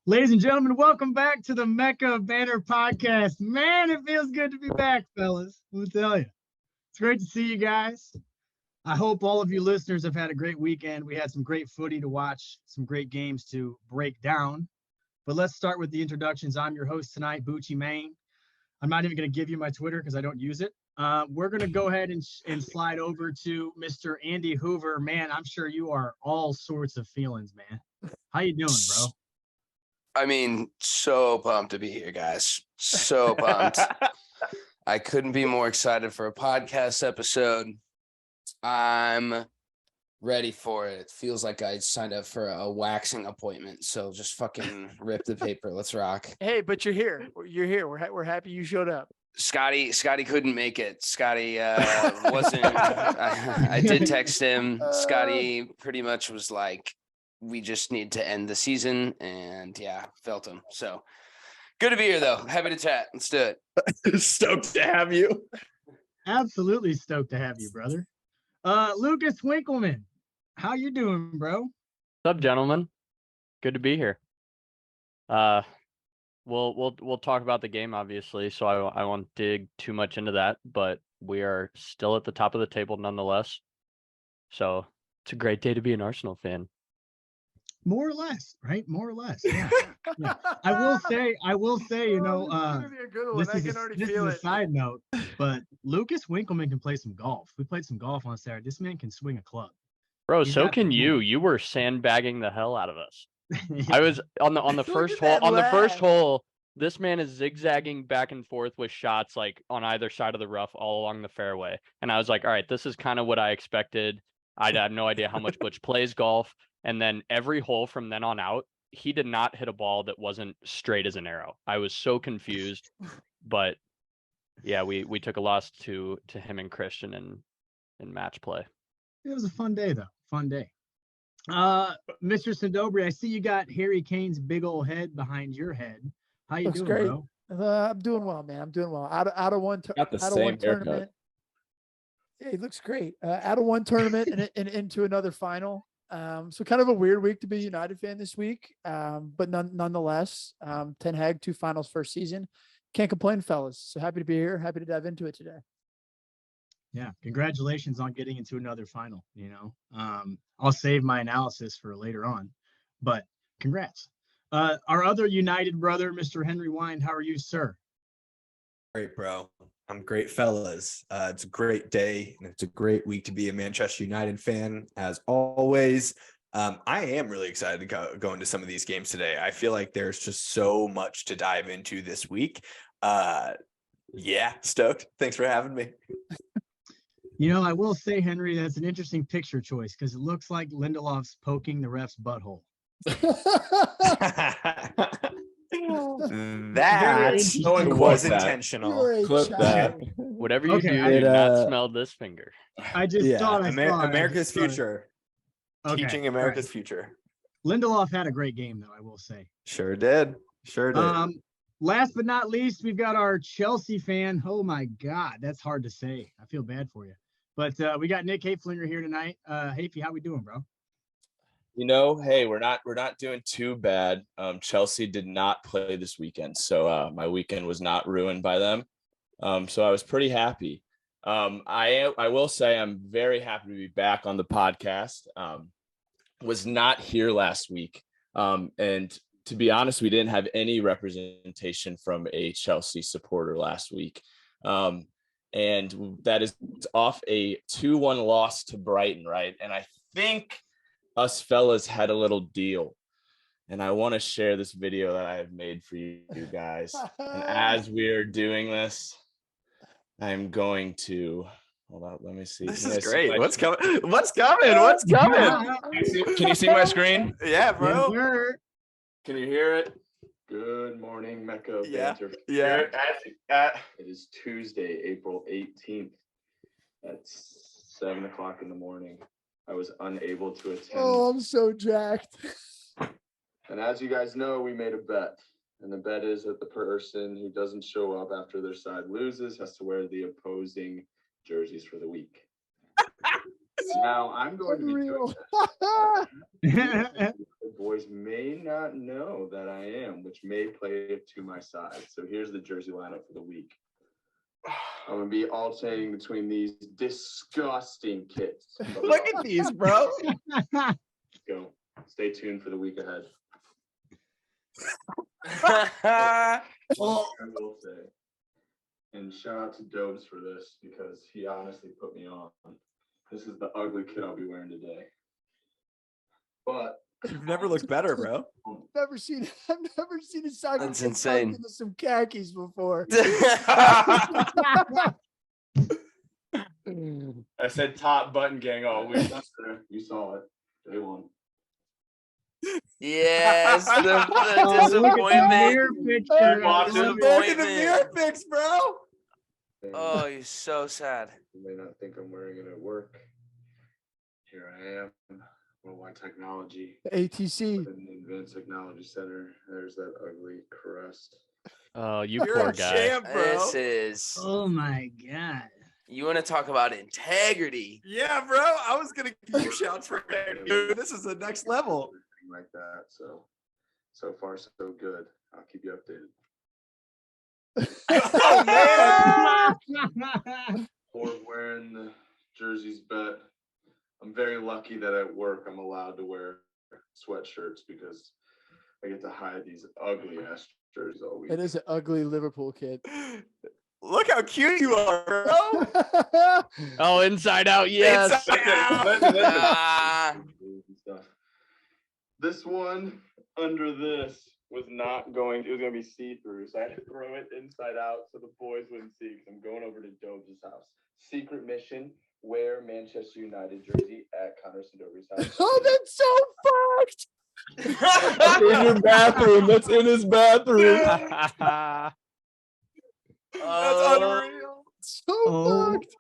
Ladies and gentlemen, welcome back to the Mecca of Banter podcast. Man, it feels good to be back, fellas. We'll tell you. It's great to see you guys. I hope all of you listeners have had a great weekend. We had some great footy to watch, some great games to break down. But let's start with the introductions. I'm your host tonight, Burki Main. I'm not even going to give you my Twitter because I don't use it. We're going to go ahead and slide over to Mr. Andy Hoover. Man, I'm sure you are all sorts of feelings, man. How you doing, bro? I mean, so pumped to be here, guys. So pumped. I couldn't be more excited for a podcast episode. I'm ready for it. It feels like I signed up for a waxing appointment. So just fucking rip the paper. Let's rock. Hey, but you're here. You're here. We're happy you showed up. Scotty couldn't make it. Scotty wasn't. I did text him. Scotty pretty much was like, we just need to end the season, and yeah, felt him. So good to be here, though. Happy to chat. Let's do it. Stoked to have you. Absolutely stoked to have you, brother. Lucas Winkleman, how you doing, bro? What's up, gentlemen? Good to be here. We'll talk about the game, obviously, so I won't dig too much into that, but we are still at the top of the table nonetheless. So it's a great day to be an Arsenal fan. More or less, right? More or less. Yeah. Yeah. I will say, you know, this is a side note, but Lucas Winkleman can play some golf. We played some golf on Saturday. This man can swing a club. Bro, so can you. You were sandbagging the hell out of us. I was on the first hole. On the first hole, this man is zigzagging back and forth with shots like on either side of the rough all along the fairway. And I was like, all right, this is kind of what I expected. I have no idea how much Butch plays golf. And then every hole from then on out, he did not hit a ball that wasn't straight as an arrow. I was so confused. But yeah, we took a loss to him and Christian in match play. It was a fun day, though. Fun day. Mr. Sandobri, I see you got Harry Kane's big old head behind your head. How you Looks doing, great. bro? I'm doing well, man. I'm doing well. Out of one tournament. Yeah, he looks great. Out of one tournament and into another final. So kind of a weird week to be a United fan this week. But nonetheless, Ten Hag, 2 finals, first season. Can't complain, fellas. So happy to be here. Happy to dive into it today. Yeah, congratulations on getting into another final. You know, I'll save my analysis for later on, but congrats. Our other United brother, Mr. Henry Wine, how are you, sir? Great, bro. I'm great, fellas. It's a great day, and it's a great week to be a Manchester United fan, as always. I am really excited to go into some of these games today. I feel like there's just so much to dive into this week. Yeah, stoked. Thanks for having me. You know, I will say, Henry, that's an interesting picture choice because it looks like Lindelof's poking the ref's butthole. That was intentional. Clip that. Whatever you do not smell this finger. I just thought I saw America's future. Okay. Teaching America's future. Lindelof had a great game, though, I will say. Sure did. Last but not least, we've got our Chelsea fan. Oh my God, that's hard to say. I feel bad for you. But we got Nick Haflinger here tonight. Hafey, how we doing, bro? You know, hey, we're not doing too bad. Chelsea did not play this weekend, so my weekend was not ruined by them. So I was pretty happy. I will say I'm very happy to be back on the podcast. Was not here last week, and to be honest, we didn't have any representation from a Chelsea supporter last week, and that is off a 2-1 loss to Brighton, right? And I think us fellas had a little deal, and I want to share this video that I have made for you guys. And as we're doing this, I'm going to hold up. Let me see. This is great. What's coming? Can you see my screen? Yeah, bro. Can you hear it? Good morning, Mecca of Banter. Yeah. It is Tuesday, April 18th at 7:00 in the morning. I was unable to attend. Oh, I'm so jacked. And as you guys know, we made a bet. And the bet is that the person who doesn't show up after their side loses has to wear the opposing jerseys for the week. Now I'm going to be doing Unreal. the boys may not know that I am, which may play it to my side. So here's the jersey lineup for the week. I'm gonna be alternating between these disgusting kits. Look at these, bro. Let's go. Stay tuned for the week ahead. I will say, and shout out to Dobes for this because he honestly put me on. This is the ugly kit I'll be wearing today. But You've never looked better, bro. I've never seen a soccer That's kid insane. tucked into some khakis before. I said top button gang all week. you saw it. Day one. Yes, the Look at the disappointment. mirror picture. Watch The it. Look at the disappointment. mirror pics, bro. Oh, you're so sad. You may not think I'm wearing it at work. Here I am. Worldwide Technology. The ATC. In the Advanced Technology Center. There's that ugly crest. Oh, you You're poor a guy. champ, bro. This is. Oh my God. You want to talk about integrity? Yeah, bro. I was gonna give you shouts for that, dude. This is the next level. Everything like that. So far so good. I'll keep you updated. Oh man. Or wearing the jerseys, but I'm very lucky that at work I'm allowed to wear sweatshirts because I get to hide these ugly ass jerseys all week. It is an ugly Liverpool kid. Look how cute you are, bro. Oh, inside out, yes. Inside out. Ah, This one under this was not going. It was going to be see-through, so I had to throw it inside out so the boys wouldn't see. Because I'm going over to Dobes' house. Secret mission: wear Manchester United jersey at Connor Sandovi's house. Oh, that's so fucked. That's in your bathroom. That's in his bathroom. That's oh, unreal. So Oh, fucked.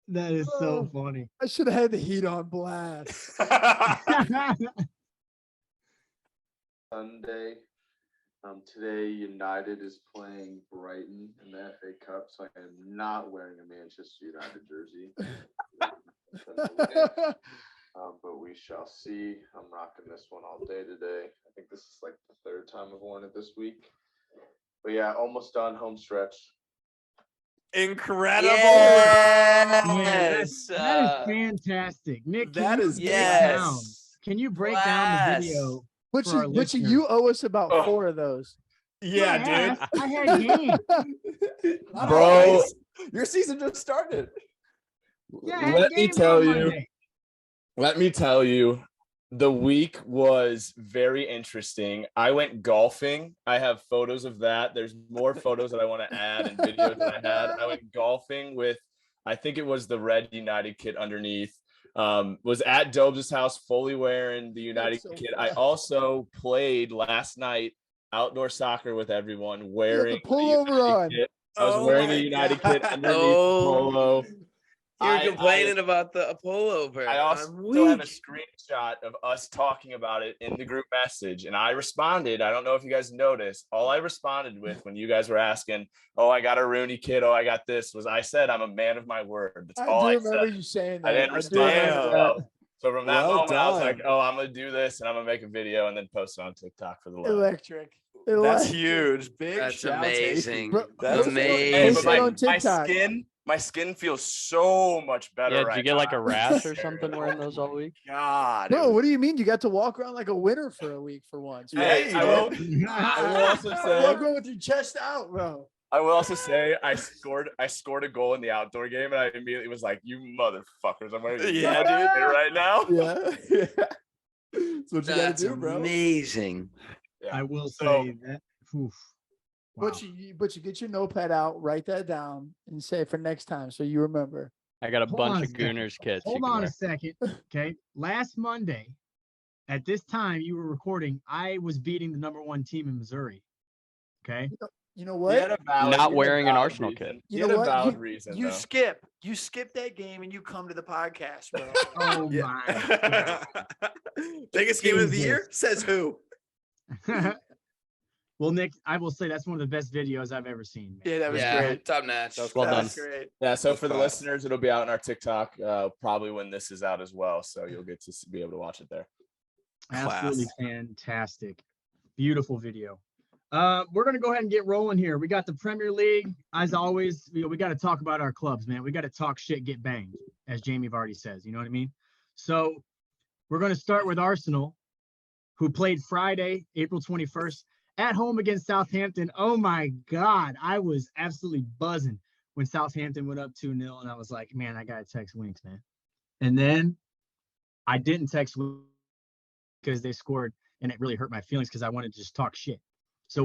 that is so funny. I should have had the heat on blast. Sunday. Today United is playing Brighton in the FA Cup, so I am not wearing a Manchester United jersey. But we shall see. I'm rocking this one all day today. I think this is like the third time I've worn it this week. But yeah, almost done. Home stretch. Incredible. yes. That is fantastic. Nick, That can you is break down? yes. Can you break down the Class. video? For our Butchie, listeners. you owe us about Oh. 4 of those. Yeah, Yes, dude. I had game. Bro. Your season just started. Yeah, I had Let me games tell on you. Monday. Let me tell you, the week was very interesting. I went golfing. I have photos of that. There's more photos that I want to add and videos that I had. I went golfing with, I think it was the red United kit underneath. Was at Dobes' house fully wearing the United That's so kit. fun. I also played last night outdoor soccer with everyone You have wearing the pullover United on. kit. I was Oh wearing my the United God. kit underneath Oh. the polo. You're I- complaining about the Apollo bird. I also I'm have a weak. screenshot of us talking about it in the group message, and I responded. I don't know if you guys noticed. All I responded with when you guys were asking, "Oh, I got a Rooney kid. Oh, I got this," was I said I'm a man of my word. That's all I I do remember said. you saying that. I didn't do respond. remember to that. else. So from that Well moment, I was like, done. "Oh, I'm gonna do this, and I'm gonna make a video and then post it on TikTok for the love." Electric. That's Electric. huge. Big That's shouts, amazing. Bro, That's Hey, Post but it amazing. on my TikTok. skin feels so much better. Yeah, right did you get like now. a rash or something wearing those all week? God. Bro, what do you mean? You got to walk around like a winner for a week for once. bro. Hey, I will also say. Walk around with your chest out, bro. I will also say I scored a goal in the outdoor game, and I immediately was like, "You motherfuckers! I'm wearing Yeah, dude, dude. right now." Yeah. That's what you gotta That's do, bro. amazing. Yeah. I will So- say that. Oof. Wow. But you get your notepad out, write that down, and say it for next time so you remember. I got a Hold bunch on a of second. Gooners kits. you Hold can on wear. a second. Okay. Last Monday, at this time you were recording, I was beating the #1 team in Missouri. Okay. You know He what? had a valid- Not he had a wearing an valid Arsenal reason. kit. He You had know a what? valid reason. You though. skip that game and you come to the podcast, bro. Oh Yeah. my. Biggest game of the year? Jesus. Says who? Well, Nick, I will say that's one of the best videos I've ever seen. Man. Yeah, that was Yeah, great. top notch. Well That done. was great. Yeah, so That's for the class. listeners, it'll be out on our TikTok probably when this is out as well. So you'll get to be able to watch it there. Absolutely Class. fantastic. Beautiful video. We're going to go ahead and get rolling here. We got the Premier League. As always, we got to talk about our clubs, man. We got to talk shit, get banged, as Jamie Vardy says. You know what I mean? So we're going to start with Arsenal, who played Friday, April 21st, at home against Southampton. Oh, my God. I was absolutely buzzing when Southampton went up 2-0, and I was like, man, I got to text Winks, man. And then I didn't text Winks because they scored, and it really hurt my feelings because I wanted to just talk shit. So,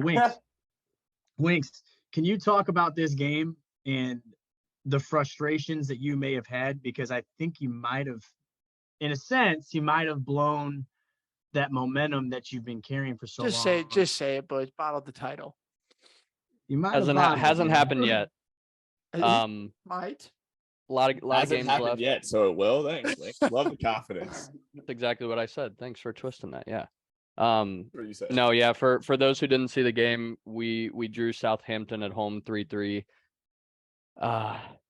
Winks, can you talk about this game and the frustrations that you may have had? Because I think you might have, in a sense, you might have blown that momentum that you've been carrying for so long. Just say it, boys. Bottled the title. You might Hasn't have hasn't happened yet. Might. A lot of Hasn't games happened left. yet, so it will. Thanks, Link. Love the confidence. That's exactly what I said. Thanks for twisting that. Yeah. What you said. No, yeah. For those who didn't see the game, we drew Southampton at home 3-3.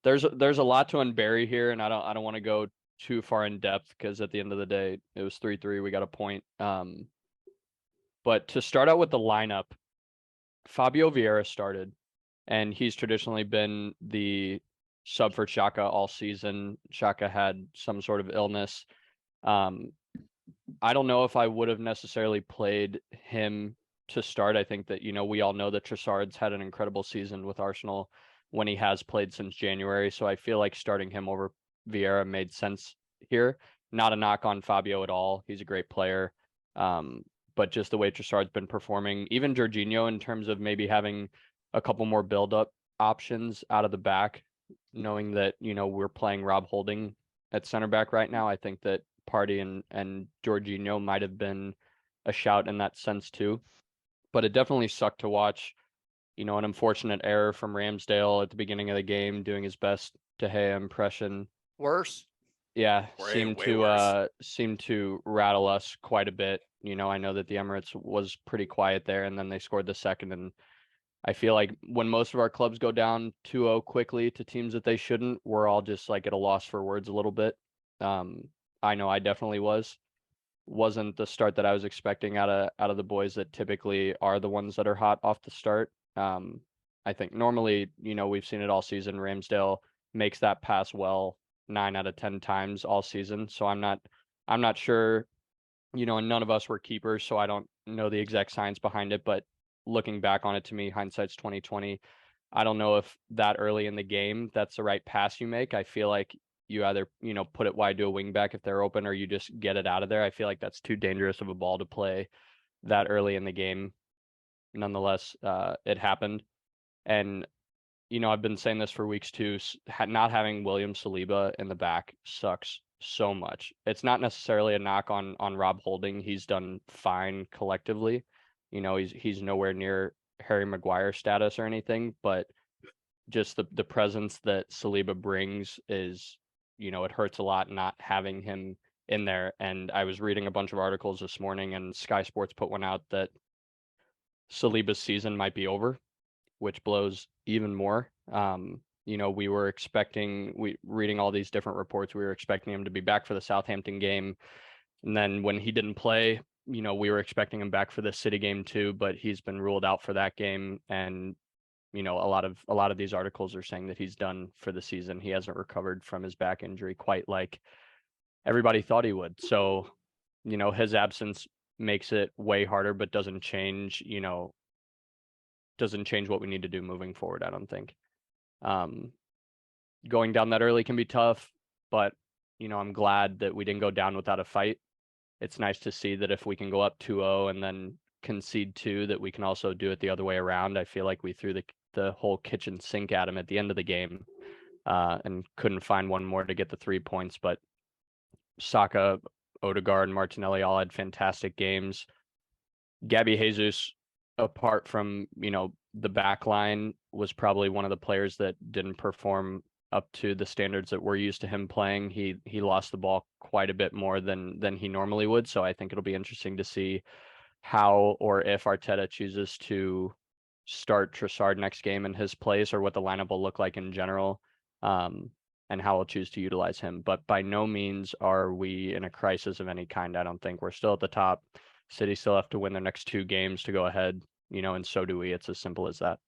There's a lot to unbury here, and I don't want to go too far in depth because at the end of the day, it was 3-3. We got a point. But to start out with the lineup, Fabio Vieira started, and he's traditionally been the sub for Xhaka all season. Xhaka had some sort of illness. I don't know if I would have necessarily played him to start. I think that, we all know that Trossard's had an incredible season with Arsenal when he has played since January. So I feel like starting him over Vieira made sense here. Not a knock on Fabio at all. He's a great player. But just the way Trossard's been performing, even Jorginho in terms of maybe having a couple more build-up options out of the back, knowing that, we're playing Rob Holding at center back right now. I think that Partey and Jorginho might have been a shout in that sense too. But it definitely sucked to watch, an unfortunate error from Ramsdale at the beginning of the game, doing his best De Gea impression. Worse. Yeah, Way worse. seemed to rattle us quite a bit. I know that the Emirates was pretty quiet there, and then they scored the second. And I feel like when most of our clubs go down 2-0 quickly to teams that they shouldn't, we're all just like at a loss for words a little bit. I know I definitely wasn't the start that I was expecting out of the boys that typically are the ones that are hot off the start. I think normally, we've seen it all season. Ramsdale makes that pass well 9 out of 10 times all season. So I'm not sure, and none of us were keepers, so I don't know the exact science behind it, but looking back on it, to me, hindsight's 2020. I don't know if that early in the game, that's the right pass you make. I feel like you either, put it wide to a wing back if they're open, or you just get it out of there. I feel like that's too dangerous of a ball to play that early in the game. Nonetheless, it happened. And, I've been saying this for weeks too. Not having William Saliba in the back sucks so much. It's not necessarily a knock on Rob Holding. He's done fine collectively. He's nowhere near Harry Maguire status or anything, but just the presence that Saliba brings is, it hurts a lot not having him in there. And I was reading a bunch of articles this morning, and Sky Sports put one out that Saliba's season might be over, which blows even more. We were reading all these different reports, we were expecting him to be back for the Southampton game. And then when he didn't play, we were expecting him back for the City game too, but he's been ruled out for that game. And, a lot of these articles are saying that he's done for the season. He hasn't recovered from his back injury quite like everybody thought he would. So, his absence makes it way harder, but doesn't change what we need to do moving forward, I don't think. Going down that early can be tough, but, I'm glad that we didn't go down without a fight. It's nice to see that if we can go up 2-0 and then concede 2, that we can also do it the other way around. I feel like we threw the whole kitchen sink at him at the end of the game, and couldn't find one more to get the 3 points. But Saka, Odegaard, and Martinelli all had fantastic games. Gabby Jesus, apart from, the back line, was probably one of the players that didn't perform up to the standards that we're used to him playing. He lost the ball quite a bit more than he normally would. So I think it'll be interesting to see how or if Arteta chooses to start Trossard next game in his place, or what the lineup will look like in general, and how we'll choose to utilize him. But by no means are we in a crisis of any kind. I don't think. We're still at the top. City still have to win their next 2 games to go ahead, and so do we. It's as simple as that.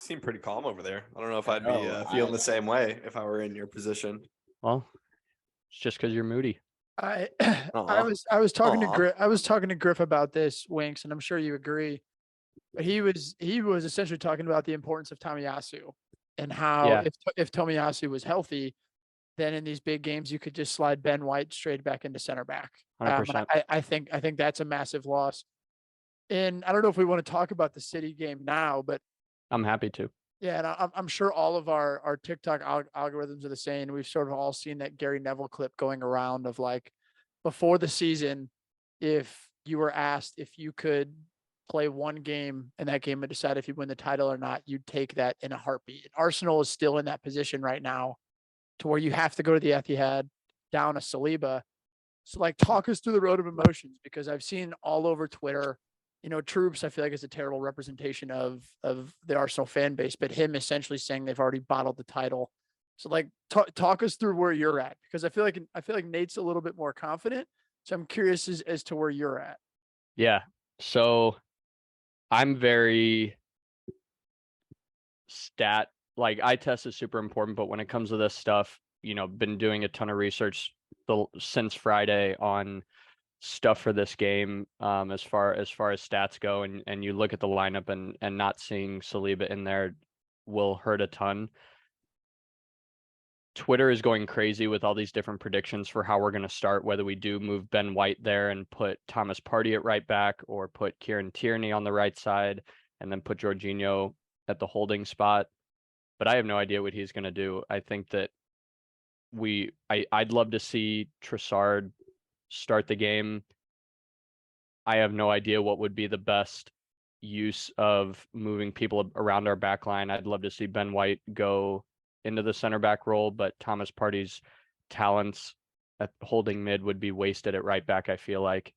Seem pretty calm over there. I don't know if I'd be feeling the same way if I were in your position. Well, it's just because you're moody. I was talking to Griff. I was talking to Griff about this, Winks, and I'm sure you agree. But he was essentially talking about the importance of Tomiyasu and how if Tomiyasu was healthy, then in these big games you could just slide Ben White straight back into center back. 100%. I think that's a massive loss. And I don't know if we want to talk about the City game now, but I'm happy to. Yeah, and I'm sure all of our TikTok algorithms are the same. We've sort of all seen that Gary Neville clip going around of like before the season, if you were asked if you could play one game and that game would decide if you win the title or not, you'd take that in a heartbeat. And Arsenal is still in that position right now to where you have to go to the Etihad down a Saliba. So like talk us through the road of emotions, because I've seen all over Twitter, Troops, I feel like it's a terrible representation of the Arsenal fan base, but him essentially saying they've already bottled the title. So like talk us through where you're at, because I feel like Nate's a little bit more confident. So I'm curious as to where you're at. Yeah. So I'm very eye test is super important, but when it comes to this stuff, been doing a ton of research since Friday on stuff for this game, as far as stats go, and you look at the lineup and not seeing Saliba in there will hurt a ton. Twitter is going crazy with all these different predictions for how we're going to start, whether we do move Ben White there and put Thomas Partey at right back, or put Kieran Tierney on the right side and then put Jorginho at the holding spot. But I have no idea what he's going to do. I think that I'd love to see Trossard start the game. I have no idea what would be the best use of moving people around our back line. I'd love to see Ben White go into the center back role, but Thomas Partey's talents at holding mid would be wasted at right back, I feel like.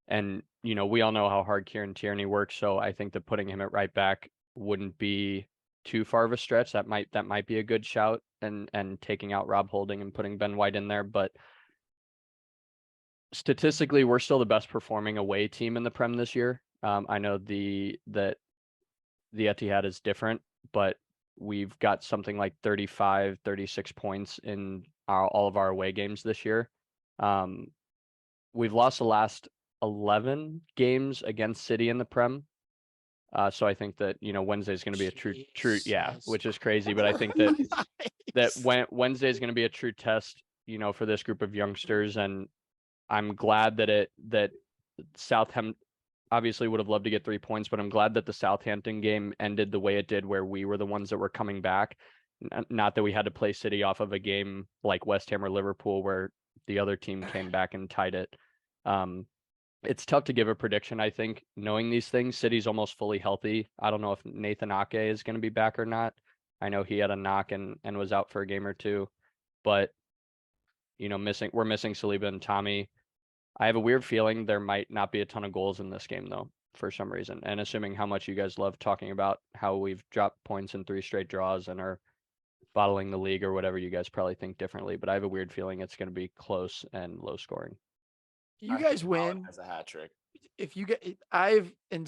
And, we all know how hard Kieran Tierney works, so I think that putting him at right back wouldn't be too far of a stretch. That might be a good shout, and taking out Rob Holding and putting Ben White in there. But statistically, we're still the best performing away team in the Prem this year. I know that the Etihad is different, but we've got something like 35, 36 points in all of our away games this year. We've lost the last 11 games against City in the Prem. So I think that, Wednesday is going to be a true, which is crazy. But I think that Wednesday is going to be a true test, for this group of youngsters. And I'm glad that Southampton obviously would have loved to get 3 points, but I'm glad that the Southampton game ended the way it did, where we were the ones that were coming back. Not that we had to play City off of a game like West Ham or Liverpool where the other team came back and tied it. It's tough to give a prediction, I think, knowing these things. City's almost fully healthy. I don't know if Nathan Ake is going to be back or not. I know he had a knock and was out for a game or two, but we're missing Saliba and Tommy. I have a weird feeling there might not be a ton of goals in this game, though, for some reason. And assuming how much you guys love talking about how we've dropped points in 3 straight draws and are bottling the league or whatever, you guys probably think differently. But I have a weird feeling it's going to be close and low scoring. You guys win as a hat trick. If you get,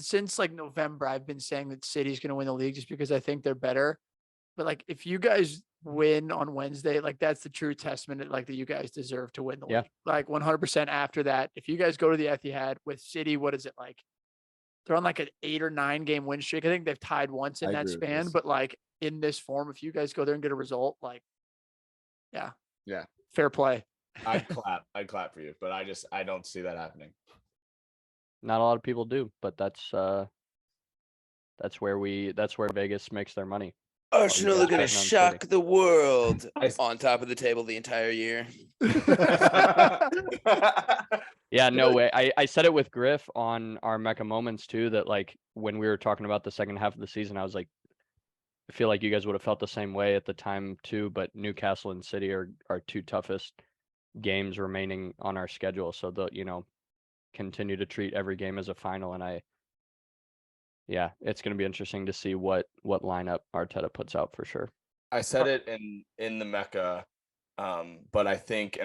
since like November, I've been saying that City's going to win the league just because I think they're better. But like, if you guys win on Wednesday, like that's the true testament, like that you guys deserve to win the league. Like 100% after that, if you guys go to the Etihad with City, what is it like? They're on like an 8 or 9 game win streak. I think they've tied once in that span, but like in this form, if you guys go there and get a result, like, yeah, fair play. I'd clap for you, but I don't see that happening. Not a lot of people do, but that's where Vegas makes their money. Arsenal are going to shock the world on top of the table the entire year. Yeah, no way. I said it with Griff on our Mecca Moments too, that like when we were talking about the second half of the season, I was like, I feel like you guys would have felt the same way at the time too, but Newcastle and City are two toughest games remaining on our schedule, so they'll, continue to treat every game as a final. And it's going to be interesting to see what lineup Arteta puts out for sure. I said it in the Mecca, but I think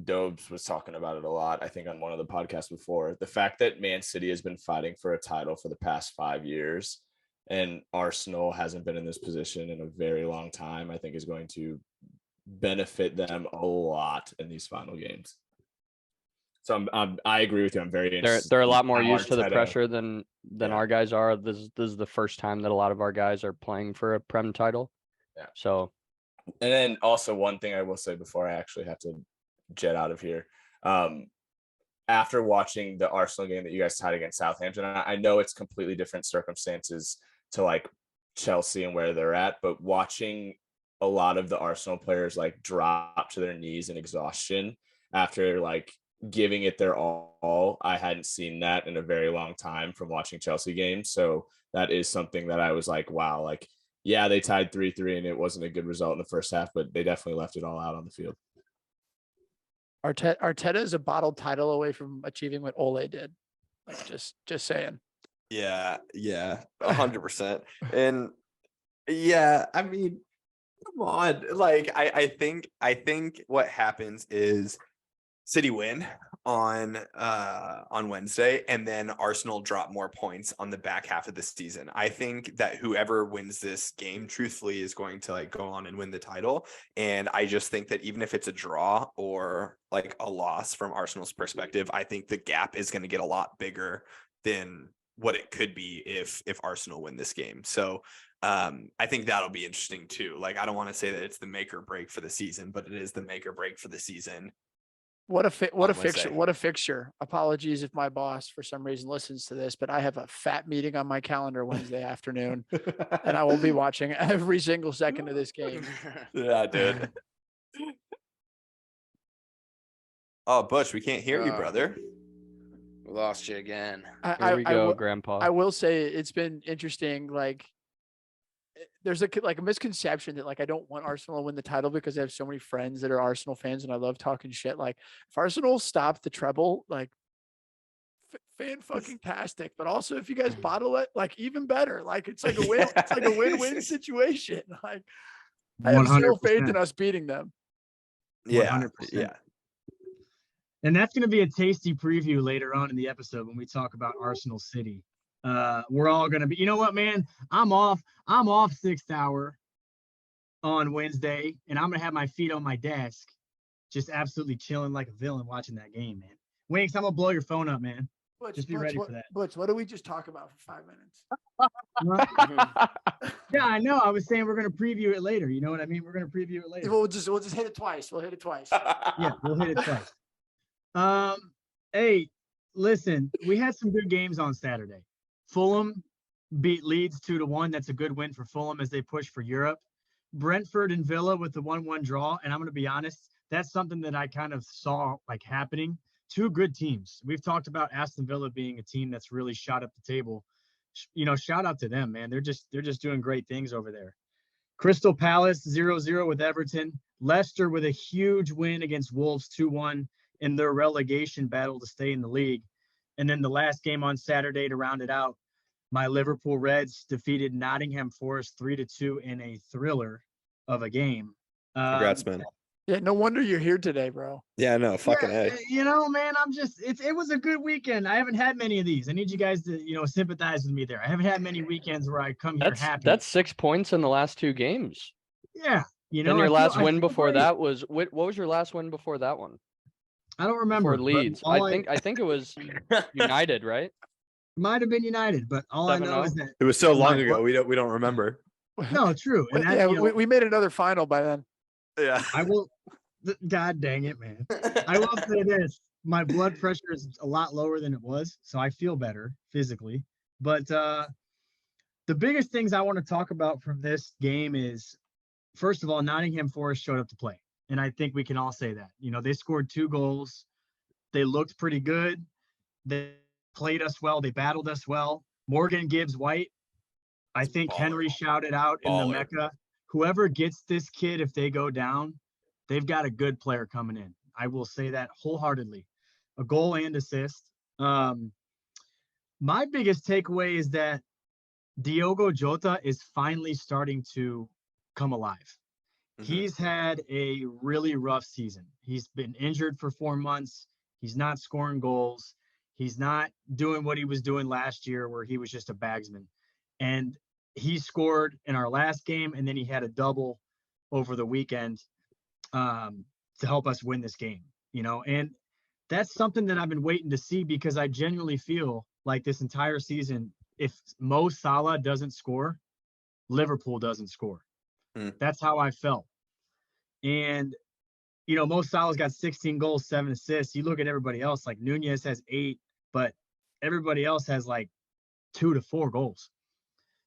Dobes was talking about it a lot. I think on one of the podcasts before, the fact that Man City has been fighting for a title for the past 5 years, and Arsenal hasn't been in this position in a very long time, I think is going to benefit them a lot in these final games. So I agree with you. I'm very interested. They're a lot more used to the pressure than our guys are. This is the first time that a lot of our guys are playing for a Prem title. Yeah. So, and then also one thing I will say before I actually have to jet out of here, after watching the Arsenal game that you guys tied against Southampton, I know it's completely different circumstances to like Chelsea and where they're at, but watching a lot of the Arsenal players like drop to their knees in exhaustion after like giving it their all, I hadn't seen that in a very long time from watching Chelsea games. So that is something that I was like, wow, like, yeah, they tied 3-3 and it wasn't a good result in the first half, but they definitely left it all out on the field. Arteta is a bottled title away from achieving what Ole did. Like, just saying. Yeah, 100%. And yeah, I mean, come on. Like, I think what happens is City win on Wednesday, and then Arsenal drop more points on the back half of the season. I think that whoever wins this game, truthfully, is going to like go on and win the title. And I just think that even if it's a draw or like a loss from Arsenal's perspective, I think the gap is going to get a lot bigger than what it could be if Arsenal win this game. So I think that'll be interesting too. Like, I don't want to say that it's the make or break for the season, but it is the make or break for the season. What a fixture. Apologies if my boss for some reason listens to this, but I have a fat meeting on my calendar Wednesday afternoon, and I will be watching every single second of this game. Yeah, dude. Oh, Butch, we can't hear you, brother. We lost you again. Here we go, Grandpa. I will say it's been interesting. Like, there's a misconception that like I don't want Arsenal to win the title because I have so many friends that are Arsenal fans and I love talking shit. Like, if Arsenal stop the treble, like fan fucking tastic. But also if you guys bottle it, like even better. Like it's like a win. It's like a win-win situation. Like I have 100%. zero faith in us beating them. Yeah, 100%. yeah. And that's going to be a tasty preview later on in the episode when we talk about Arsenal City. We're all going to be, you know what, man, I'm off 6th hour on Wednesday, and I'm going to have my feet on my desk, just absolutely chilling like a villain watching that game, man. Winks, I'm going to blow your phone up, man. Just be ready for that. Butch, what did we just talk about for 5 minutes? Yeah, I know. I was saying we're going to preview it later. You know what I mean? We're going to preview it later. We'll just hit it twice. We'll hit it twice. Yeah, we'll hit it twice. Hey, listen, we had some good games on Saturday. Fulham beat Leeds 2-1. That's a good win for Fulham as they push for Europe. Brentford and Villa with the 1-1 draw. And I'm going to be honest, that's something that I kind of saw like happening. Two good teams. We've talked about Aston Villa being a team that's really shot up the table. You know, shout out to them, man. They're just doing great things over there. Crystal Palace 0-0 with Everton. Leicester with a huge win against Wolves 2-1 in their relegation battle to stay in the league. And then the last game on Saturday to round it out, my Liverpool Reds defeated Nottingham Forest 3-2 in a thriller of a game. Congrats, man. Yeah, no wonder you're here today, bro. Yeah, no, fucking A. You know, man, it was a good weekend. I haven't had many of these. I need you guys to, sympathize with me there. I haven't had many weekends where I come here happy. That's 6 points in the last 2 games. Yeah. And your last win before that was, what was your last win before that one? I don't remember. For Leeds. I think it was United, right? Might have been United, but all I know is that it was so long ago. We don't remember. No, true. And we made another final by then. Yeah. I will. God dang it, man. I will say this. My blood pressure is a lot lower than it was, so I feel better physically. But the biggest things I want to talk about from this game is, first of all, Nottingham Forest showed up to play. And I think we can all say that. They scored 2 goals. They looked pretty good. They played us well. They battled us well. Morgan Gibbs-White, I think Henry shouted out in the Mecca, whoever gets this kid, if they go down, they've got a good player coming in. I will say that wholeheartedly. A goal and assist. My biggest takeaway is that Diogo Jota is finally starting to come alive. He's had a really rough season. He's been injured for 4 months. He's not scoring goals. He's not doing what he was doing last year where he was just a bagsman. And he scored in our last game, and then he had a double over the weekend to help us win this game, and that's something that I've been waiting to see, because I genuinely feel like this entire season, if Mo Salah doesn't score, Liverpool doesn't score. That's how I felt. And, Mo Salah's got 16 goals, 7 assists. You look at everybody else, like Nunez has 8, but everybody else has like 2 to 4 goals.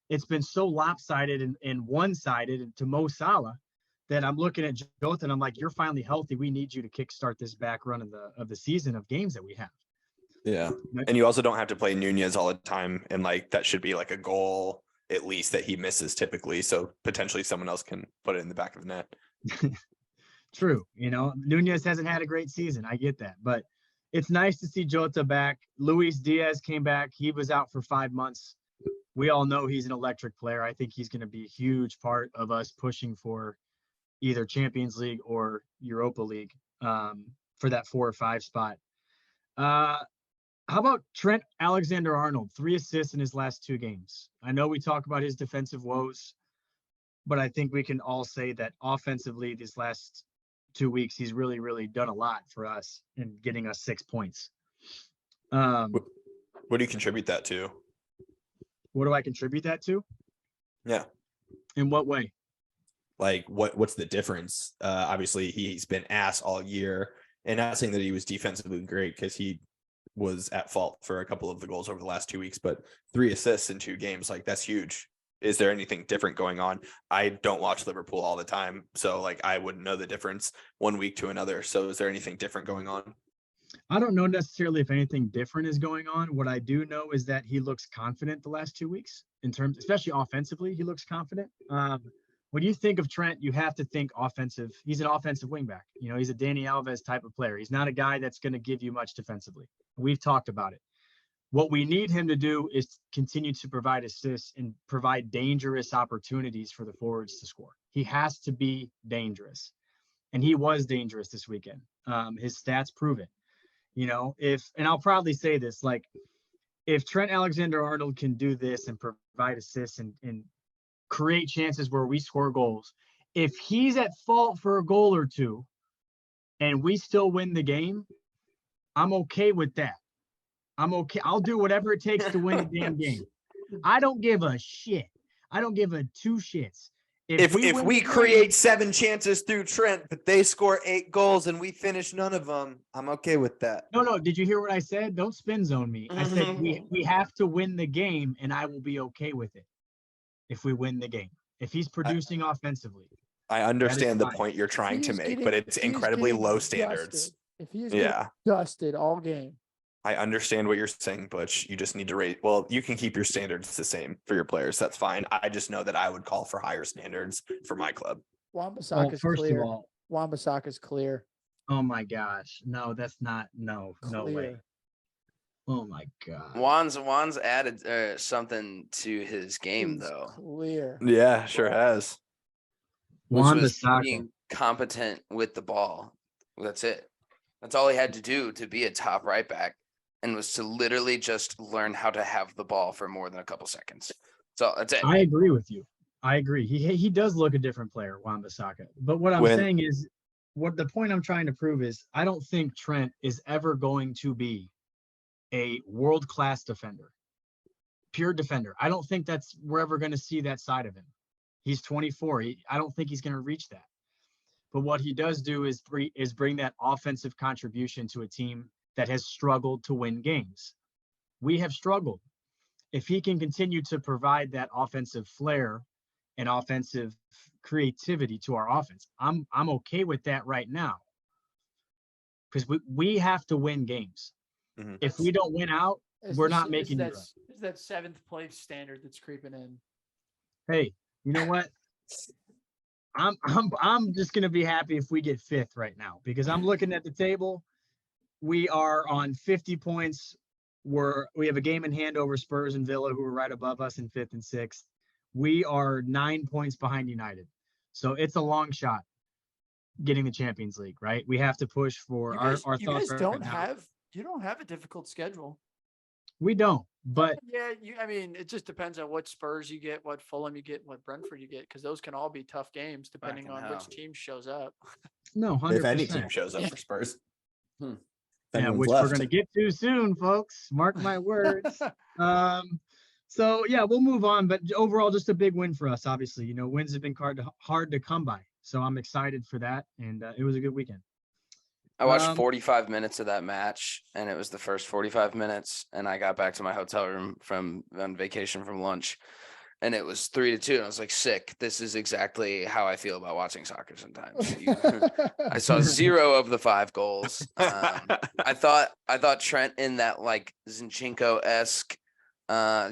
It's been so lopsided and one-sided to Mo Salah that I'm looking at Jota and I'm like, you're finally healthy. We need you to kickstart this back run of the season of games that we have. Yeah. And you also don't have to play Nunez all the time. And like, that should be like a goal at least that he misses typically. So potentially someone else can put it in the back of the net. True. Nunez hasn't had a great season. I get that, but it's nice to see Jota back. Luis Diaz came back. He was out for 5 months. We all know he's an electric player. I think he's going to be a huge part of us pushing for either Champions League or Europa League for that 4 or 5 spot. How about Trent Alexander-Arnold? 3 assists in his last 2 games. I know we talk about his defensive woes, but I think we can all say that offensively these last 2 weeks, he's really, really done a lot for us in getting us 6 points. What do you contribute that to? What do I contribute that to? Yeah. In what way? Like what's the difference? Obviously he's been ass all year, and not saying that he was defensively great, because he was at fault for a couple of the goals over the last 2 weeks, but 3 assists in 2 games, like that's huge. Is there anything different going on? I don't watch Liverpool all the time, so like I wouldn't know the difference one week to another. So is there anything different going on? I don't know necessarily if anything different is going on. What I do know is that he looks confident the last 2 weeks in terms, especially offensively, he looks confident. When you think of Trent, you have to think offensive. He's an offensive wingback. He's a Dani Alves type of player. He's not a guy that's going to give you much defensively. We've talked about it. What we need him to do is continue to provide assists and provide dangerous opportunities for the forwards to score. He has to be dangerous. And he was dangerous this weekend. His stats prove it. And I'll proudly say this, like, if Trent Alexander-Arnold can do this and provide assists and create chances where we score goals, if he's at fault for a goal or 2 and we still win the game, I'm okay with that. I'm okay. I'll do whatever it takes to win the damn game. I don't give a shit. I don't give a 2 shits. If we create 7 chances through Trent, but they score 8 goals and we finish none of them, I'm okay with that. No. Did you hear what I said? Don't spin zone me. I said we have to win the game, and I will be okay with it if we win the game. If he's producing offensively. I understand the point you're trying to make, but it's incredibly low standards. If he's getting dusted all game. I understand what you're saying, Butch. You just need to rate. Well, you can keep your standards the same for your players. That's fine. I just know that I would call for higher standards for my club. Wan-Bissaka's clear. Wan-Bissaka's clear. Oh my gosh. No, that's not. No way. Oh my God. Juan's added something to his game, though. Clear. Yeah, sure has. Wan-Bissaka being competent with the ball. That's it. That's all he had to do to be a top right back, and was to literally just learn how to have the ball for more than a couple seconds. So that's it. I agree with you. I agree. He does look a different player, Wan-Bissaka. But what I'm saying is, what the point I'm trying to prove is, I don't think Trent is ever going to be a world-class defender, pure defender. I don't think we're ever going to see that side of him. He's 24. I don't think he's going to reach that. But what he does do is bring that offensive contribution to a team that has struggled to win games. We have struggled. If he can continue to provide that offensive flair and offensive creativity to our offense, I'm okay with that right now. Because we have to win games. Mm-hmm. If we don't win out, we're not making it. It's that 7th place standard that's creeping in. Hey, you know what? I'm just gonna be happy if we get fifth right now, because I'm looking at the table. We are on 50 points. We have a game in hand over Spurs and Villa, who are right above us in fifth and sixth. We are 9 points behind United. So it's a long shot getting the Champions League, right? We have to push for You our guys thoughts right don't now. you don't have a difficult schedule. We don't, but Yeah, I mean, it just depends on what Spurs you get, what Fulham you get, what Brentford you get, because those can all be tough games depending on which team shows up. no, 100%. If any team shows up for Spurs. If Yeah, anyone's which left. we're going to get to soon, folks. Mark my words. So yeah, we'll move on. But overall, just a big win for us. Obviously, you know, wins have been hard to come by. So I'm excited for that, and it was a good weekend. I watched 45 minutes of that match, and it was the first 45 minutes, and I got back to my hotel room on vacation from lunch, and it was 3-2, and I was like, sick. This is exactly how I feel about watching soccer sometimes. I saw 0 of the 5 goals. I thought Trent in that like Zinchenko-esque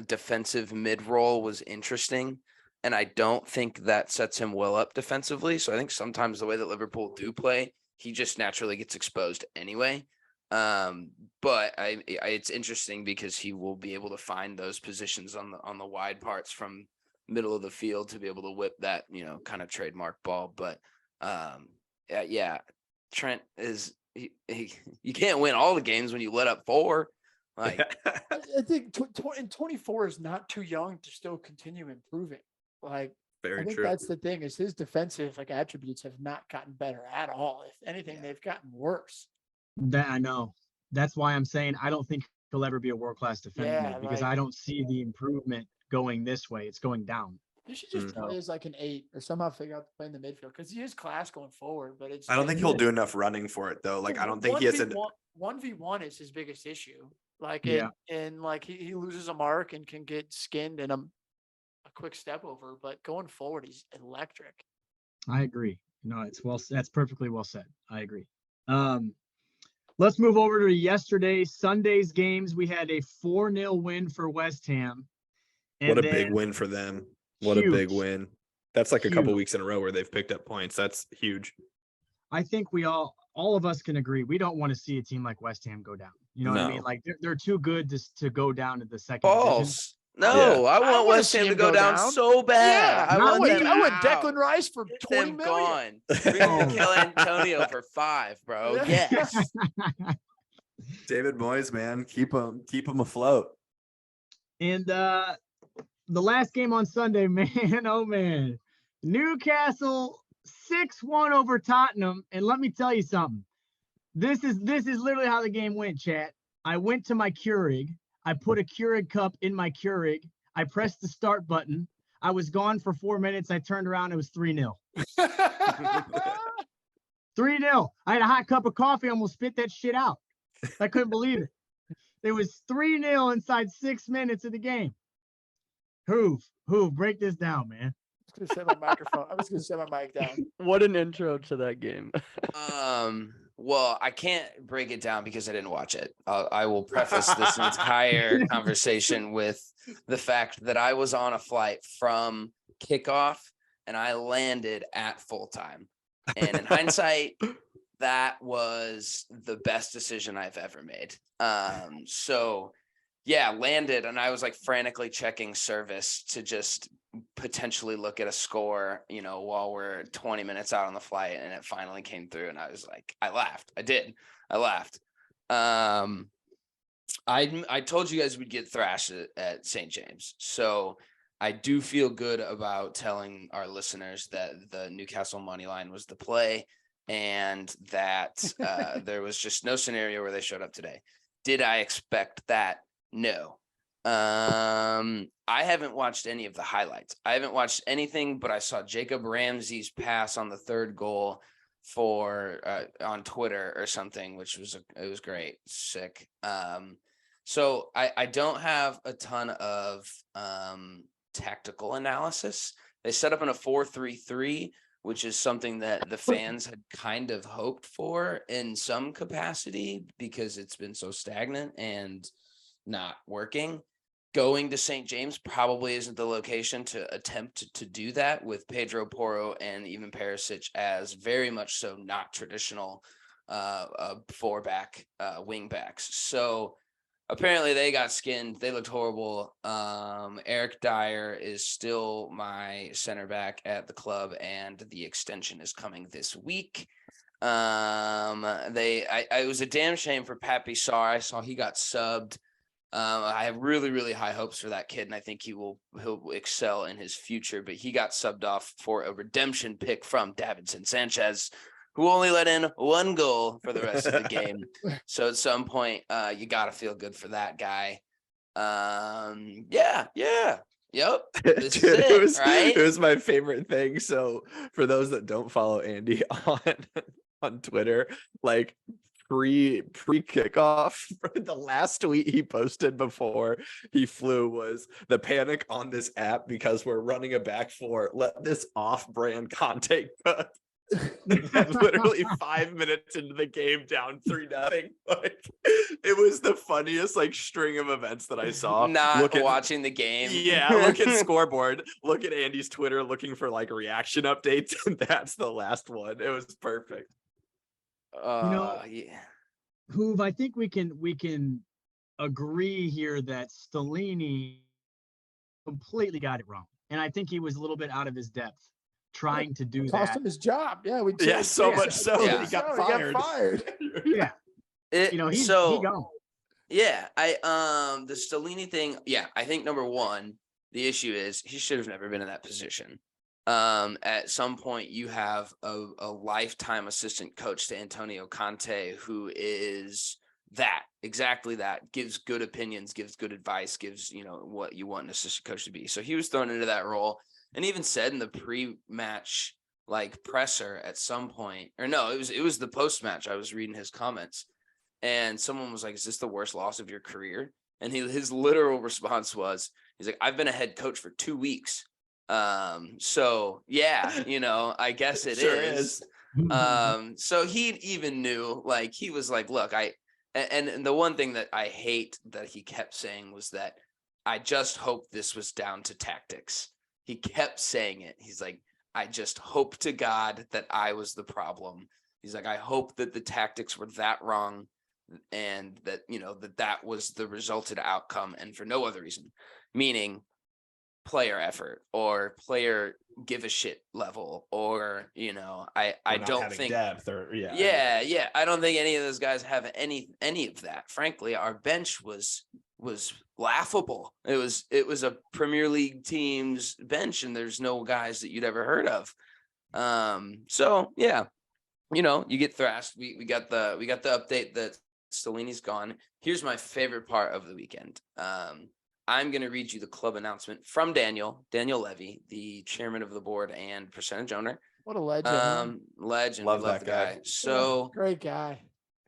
defensive mid-roll was interesting, and I don't think that sets him well up defensively. So I think sometimes the way that Liverpool do play, he just naturally gets exposed anyway. But it's interesting because he will be able to find those positions on the wide parts from middle of the field to be able to whip that, you know, kind of trademark ball. But yeah, Trent is you can't win all the games when you let up 4. Like I think 24 is not too young to still continue improving. Like, Very I think true. that's the thing, is his defensive like attributes have not gotten better at all. If anything, they've gotten worse. That I know. That's why I'm saying I don't think he'll ever be a world-class defender, Yeah, because like- I don't see the improvement going this way. It's going down. You should just play as like an 8 or somehow figure out to play in the midfield, because he is class going forward. But it's I don't think he'll do enough running for it though. Like I don't think he has 1v1 is his biggest issue. Like Yeah. and like he loses a mark and can get skinned in a quick step over, but going forward he's electric. I agree. No, that's perfectly well said. I agree. Let's move over to Sunday's games. We had a 4-0 win for West Ham. What a big win for them. What a big Huge. win. That's like a couple Huge. weeks in a row where they've picked up points. That's huge. I think all of us can agree we don't want to see a team like West Ham go down. You know what I mean? No. Like they're too good to go down to the second division. balls. No, I want wanna West see Ham to him go go down down. so bad. Yeah, I would out. Declan Rice for Get 20 them million. gone. Bring Oh. Mikel Antonio for 5, bro. Yes. David Moyes, man, keep him afloat. And the last game on Sunday, man, oh man, Newcastle 6-1 over Tottenham. And let me tell you something. This is literally how the game went, chat. I went to my Keurig. I put a Keurig cup in my Keurig. I pressed the start button. I was gone for 4 minutes. I turned around. It was 3-0. 3-0. I had a hot cup of coffee. I almost spit that shit out. I couldn't believe it. It was 3-0 inside 6 minutes of the game. Who? Break this down, man. I was gonna set my microphone. I was gonna set my mic down. What an intro to that game. Well, I can't break it down because I didn't watch it. I will preface this entire conversation with the fact that I was on a flight from kickoff and I landed at full time. And in hindsight, that was the best decision I've ever made. So yeah, landed and I was like frantically checking service to just potentially look at a score, you know, while we're 20 minutes out on the flight, and it finally came through and I was like, I laughed. I laughed. I told you guys we'd get thrashed at St. James. So I do feel good about telling our listeners that the Newcastle money line was the play and that there was just no scenario where they showed up today. Did I expect that? No. I haven't watched any of the highlights. I haven't watched anything, but I saw Jacob Ramsey's pass on the third goal for on Twitter or something, which was it was great. Sick. So I don't have a ton of tactical analysis. They set up in a 4-3-3, which is something that the fans had kind of hoped for in some capacity because it's been so stagnant and not working. going to St. James probably isn't the location to attempt to do that with Pedro Porro and even Perisic as very much so not traditional wing backs. So apparently they got skinned. They looked horrible. Eric Dyer is still my center back at the club, and the extension is coming this week. It was a damn shame for Pat Bissar. I saw he got subbed. I have really, really high hopes for that kid, and I think he'll excel in his future. But he got subbed off for a redemption pick from Davinson Sanchez, who only let in one goal for the rest of the game. So at some point, you got to feel good for that guy. Yep. This Dude, is it, right? It was my favorite thing. So for those that don't follow Andy on Twitter, like pre kickoff, the last tweet he posted before he flew was the panic on this app because we're running a back four. Let this off-brand content cook. Literally 5 minutes into the game, down 3-0. Like, it was the funniest like string of events that I saw. Watching the game. Yeah, look at scoreboard. Look at Andy's Twitter, looking for like reaction updates, and that's the last one. It was perfect. Hoove, I think we can agree here that Stellini completely got it wrong, and I think he was a little bit out of his depth trying to do that. Cost him his job. Yeah, so much so that he got fired. Yeah, he's gone. Yeah, the Stellini thing. Yeah, I think number one, the issue is he should have never been in that position. At some point, you have a lifetime assistant coach to Antonio Conte, who is exactly that, gives good opinions, gives good advice, gives, what you want an assistant coach to be. So he was thrown into that role, and even said in the pre-match presser at some point, or no, it was the post-match. I was reading his comments, and someone was like, "Is this the worst loss of your career?" And his literal response was, he's like, "I've been a head coach for 2 weeks." So yeah, I guess it sure is. So he even knew, he was like, look, and the one thing that I hate that he kept saying was that I just hope this was down to tactics. He kept saying it. He's like, I just hope to God that I was the problem. He's like, I hope that the tactics were that wrong, and that, that was the resulted outcome, and for no other reason, meaning player effort or player give a shit level, or I don't think depth, or I don't think any of those guys have any of that. Frankly, our bench was laughable. It was a Premier League team's bench, and there's no guys that you'd ever heard of. So yeah, you get thrashed. We got the update that Stellini's gone. Here's my favorite part of the weekend. I'm going to read you the club announcement from Daniel Levy, the chairman of the board and percentage owner. What a legend. Legend. Love the that guy. So great guy.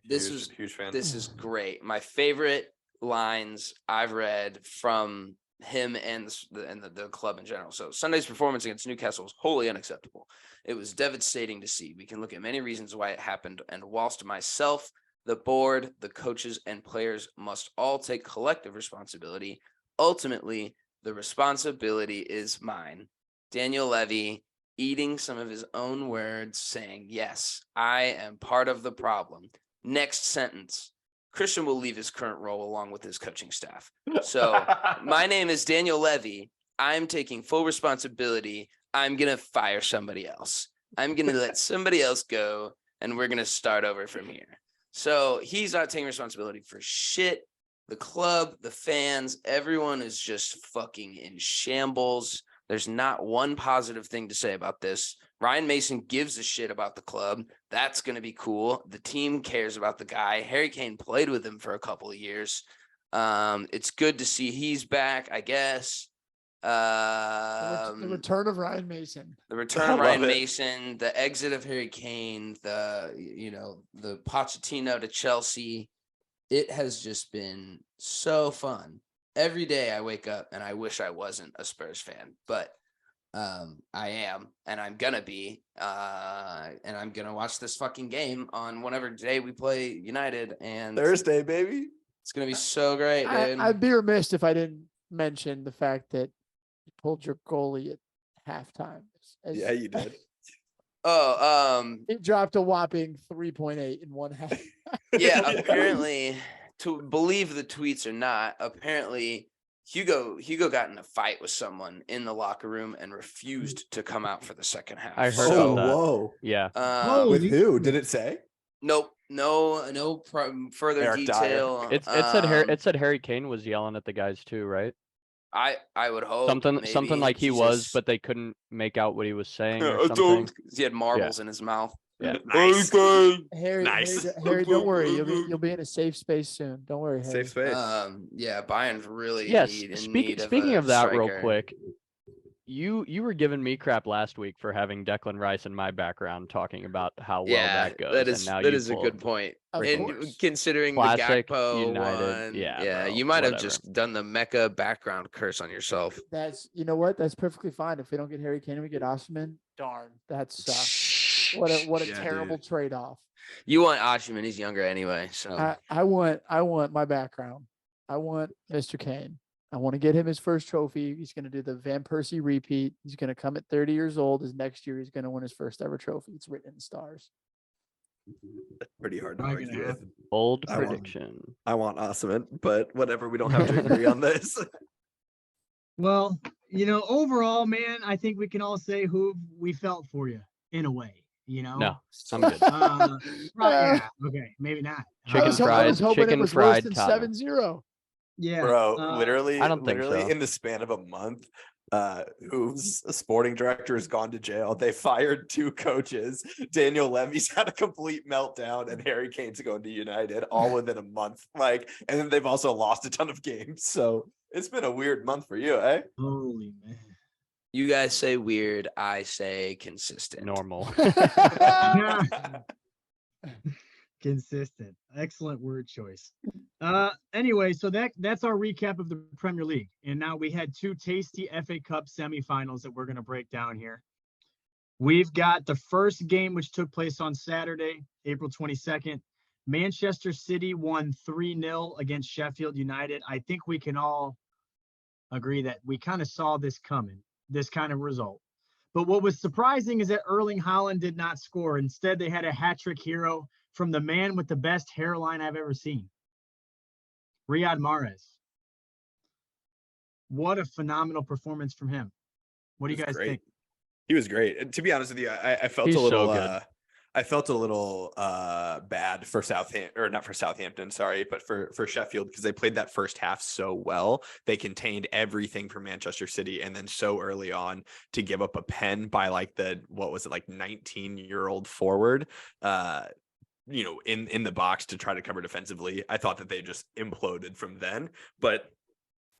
Huge fan. This is great. My favorite lines I've read from him and the club in general. So Sunday's performance against Newcastle was wholly unacceptable. It was devastating to see. We can look at many reasons why it happened, and whilst myself, the board, the coaches, and players must all take collective responsibility, ultimately, the responsibility is mine. Daniel Levy eating some of his own words, saying, yes, I am part of the problem. Next sentence, Christian will leave his current role along with his coaching staff. So my name is Daniel Levy. I'm taking full responsibility. I'm going to fire somebody else. I'm going to let somebody else go, and we're going to start over from here. So he's not taking responsibility for shit. The club, the fans, everyone is just fucking in shambles. There's not one positive thing to say about this. Ryan Mason gives a shit about the club. That's going to be cool. The team cares about the guy. Harry Kane played with him for a couple of years. It's good to see he's back, I guess. The return of Ryan Mason. The return of Ryan Mason, the exit of Harry Kane, the Pochettino to Chelsea. It has just been so fun. Every day I wake up and I wish I wasn't a Spurs fan, but I am, and I'm gonna be, and I'm gonna watch this fucking game on whatever day we play United, and Thursday, baby. It's gonna be so great, dude. I'd be remiss if I didn't mention the fact that you pulled your goalie at halftime. Yeah, you did. He dropped a whopping 3.8 in one half. Yeah, apparently, to believe the tweets or not, apparently Hugo got in a fight with someone in the locker room and refused to come out for the second half. I heard Oh, about that. whoa. Yeah. With who? Did it say? Nope. No further Eric Dyer. detail. It said Harry Kane was yelling at the guys too, right? I would hope Something maybe. like he was, just- but they couldn't make out what he was saying or I something. don't- He had marbles in his mouth. Yeah. Nice. Harry, Nice. Harry, don't worry. You'll be in a safe space soon. Don't worry, Harry. Safe space. Yeah, Bayern's really Yes. need Speaking a of that, real striker. quick, you were giving me crap last week for having Declan Rice in my background talking about how well Yeah, that goes. that is and now that you is a pulled good point. Of And course. considering Classic the Gakpo United. one, Yeah, bro, you might have whatever. just done the Mecca background curse on yourself. That's That's perfectly fine. If we don't get Harry Kane, we get Osimhen. Darn, that sucks. What a Yeah, terrible dude. trade-off. You want Osimhen? He's younger anyway. So I want my background. I want Mr. Kane. I want to get him his first trophy. He's going to do the Van Persie repeat. He's going to come at 30 years old. His next year, he's going to win his first ever trophy. It's written in the stars. That's pretty hard to Probably argue gonna with. happen. Bold I want- prediction. I want Osimhen, but whatever. We don't have to agree on this. Well, overall, man, I think we can all say who we felt for you in a way. No, I'm good. Right, yeah, okay, maybe not. Chicken I was hoping it chicken was fried worse than Tottenham. 7-0. Yeah, Bro, literally, I don't think so. in the span of a month, whose sporting director has gone to jail. They fired 2 coaches. Daniel Levy's had a complete meltdown, and Harry Kane's going to United all within a month. And then they've also lost a ton of games. So it's been a weird month for you, eh? Holy man. you guys say weird, I say consistent. Normal. Consistent. Excellent word choice. Anyway, so that's our recap of the Premier League. And now we had 2 tasty FA Cup semifinals that we're going to break down here. We've got the first game, which took place on Saturday, April 22nd. Manchester City won 3-0 against Sheffield United. I think we can all agree that we kind of saw this coming, this kind of result. But what was surprising is that Erling Haaland did not score. Instead, they had a hat-trick hero from the man with the best hairline I've ever seen, Riyad Mahrez. What a phenomenal performance from him. What do you guys think? He was great. And to be honest with you, I felt He's a little so good. I felt a little bad for Southampton, or not for Southampton, sorry, but for Sheffield, because they played that first half so well. They contained everything for Manchester City, and then so early on to give up a pen by 19-year-old forward, in the box to try to cover defensively. I thought that they just imploded from then, but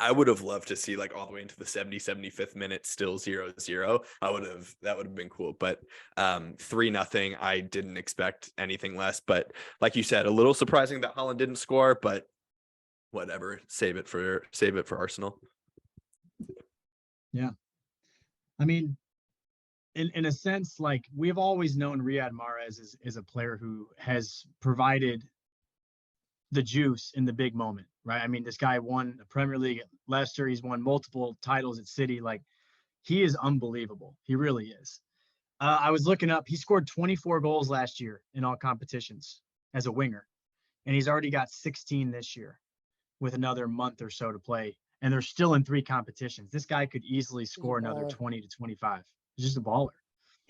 I would have loved to see all the way into the 75th minute, still 0-0. That would have been cool. But 3-0, I didn't expect anything less. But like you said, a little surprising that Haaland didn't score, but whatever. Save it for Arsenal. Yeah. I mean, in a sense, we've always known Riyad Mahrez is a player who has provided the juice in the big moment, right? I mean, this guy won the Premier League at Leicester. He's won multiple titles at City. He is unbelievable. He really is. I was looking up. He scored 24 goals last year in all competitions as a winger, and he's already got 16 this year with another month or so to play, and they're still in 3 competitions. This guy could easily score another 20 to 25. He's just a baller.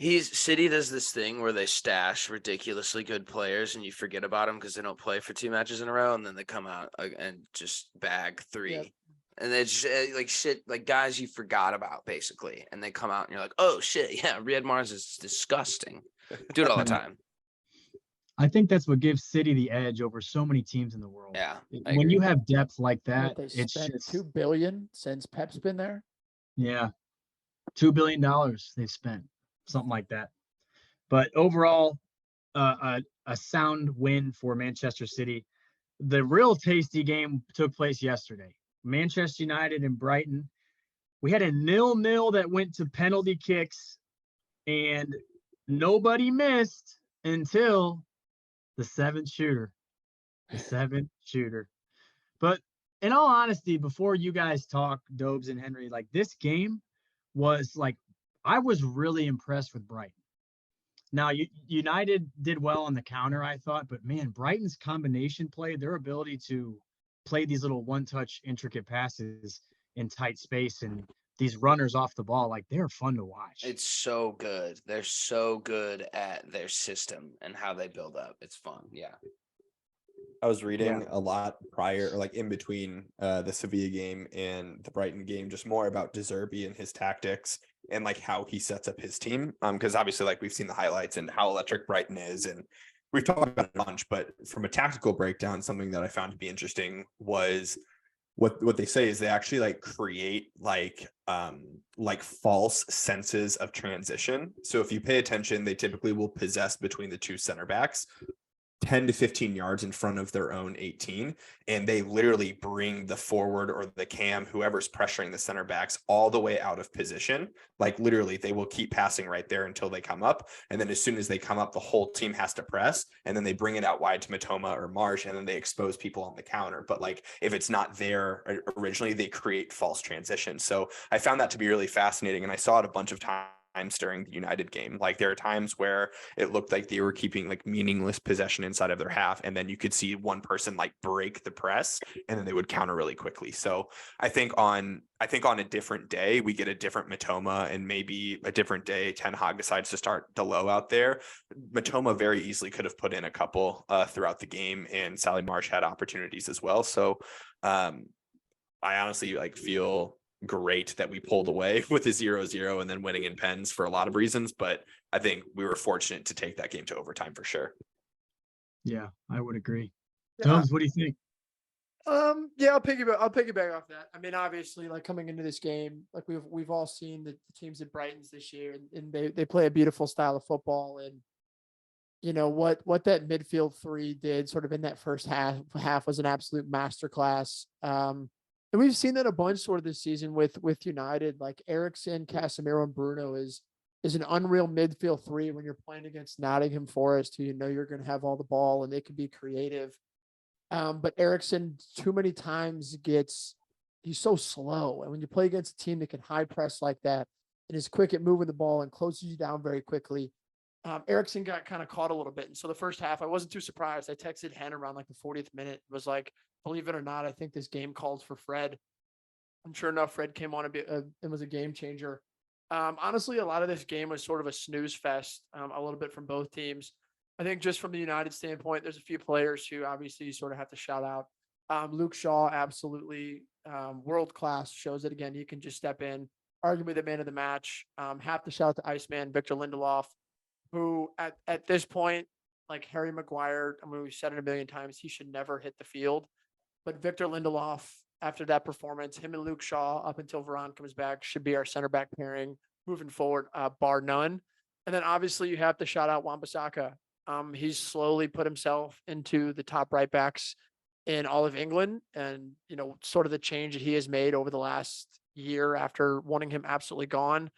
City does this thing where they stash ridiculously good players and you forget about them because they don't play for 2 matches in a row, and then they come out and just bag 3. Yep. And they just shit, guys you forgot about basically, and they come out and you're like, oh shit, yeah, Riyad Mahrez is disgusting. Do it all the time. I think that's what gives City the edge over so many teams in the world. Yeah, when you have depth like that, They it's spent just $2 billion since Pep's been there. Yeah, $2 billion they've spent, something like that. But overall, a sound win for Manchester City. The real tasty game took place yesterday. Manchester United and Brighton. We had a 0-0 that went to penalty kicks, and nobody missed until the 7th shooter. The 7th shooter. But in all honesty, before you guys talk, Dobes and Henry, like this game was like, I was really impressed with Brighton. Now, United did well on the counter, I thought, but man, Brighton's combination play, their ability to play these little one-touch intricate passes in tight space and these runners off the ball, like they're fun to watch. It's so good. They're so good at their system and how they build up. It's fun. Yeah. I was reading a lot prior, like in between the Sevilla game and the Brighton game, just more about De Zerbi and his tactics and like how he sets up his team. Because obviously, like we've seen the highlights and how electric Brighton is, and we've talked about it a bunch. But from a tactical breakdown, something that I found to be interesting was what they say is they actually like create like false senses of transition. So if you pay attention, they typically will possess between the two center backs 10 to 15 yards in front of their own 18, and they literally bring the forward or the cam, whoever's pressuring the center backs, all the way out of position. Like literally they will keep passing right there until they come up, and then as soon as they come up, the whole team has to press, and then they bring it out wide to Matoma or Marsh, and then they expose people on the counter. But like if it's not there originally, they create false transitions. So I found that to be really fascinating, and I saw it a bunch of times during the United game. Like there are times where it looked like they were keeping like meaningless possession inside of their half, and then you could see one person like break the press, and then they would counter really quickly. So I think on a different day we get a different Matoma, and maybe a different day Ten Hag decides to start Delo out there. Matoma very easily could have put in a couple throughout the game, and Sally Marsh had opportunities as well. So I honestly like feel great that we pulled away with a 0-0 and then winning in pens for a lot of reasons, but I think we were fortunate to take that game to overtime for sure. Yeah, I would agree. Yeah. Tubbs, what do you think? Yeah, I'll piggyback off that. I mean, obviously, like coming into this game, like we've all seen the teams at Brighton's this year, and they play a beautiful style of football. And you know what that midfield three did sort of in that first half was an absolute masterclass. And we've seen that a bunch sort of this season with United, like Eriksen, Casemiro, and Bruno is an unreal midfield three when you're playing against Nottingham Forest, who you know you're going to have all the ball and they can be creative. But Eriksen too many times he's so slow. And when you play against a team that can high press like that and is quick at moving the ball and closes you down very quickly, Eriksen got kind of caught a little bit. And so the first half, I wasn't too surprised. I texted Hen around like the 40th minute, was like, believe it or not, I think this game calls for Fred. And sure enough, Fred came on and was a game changer. Honestly, a lot of this game was sort of a snooze fest, a little bit from both teams. I think just from the United standpoint, there's a few players who obviously you sort of have to shout out. Luke Shaw, absolutely world class, shows that again, he can just step in, arguably the man of the match. Have to shout out to Iceman, Victor Lindelof, who at this point, like Harry Maguire, I mean, we've said it a million times, he should never hit the field. But Victor Lindelof, after that performance, him and Luke Shaw, up until Varane comes back, should be our center back pairing moving forward, bar none. And then obviously you have to shout out Wan-Bissaka. He's slowly put himself into the top right backs in all of England, and you know, sort of the change that he has made over the last year after wanting him absolutely gone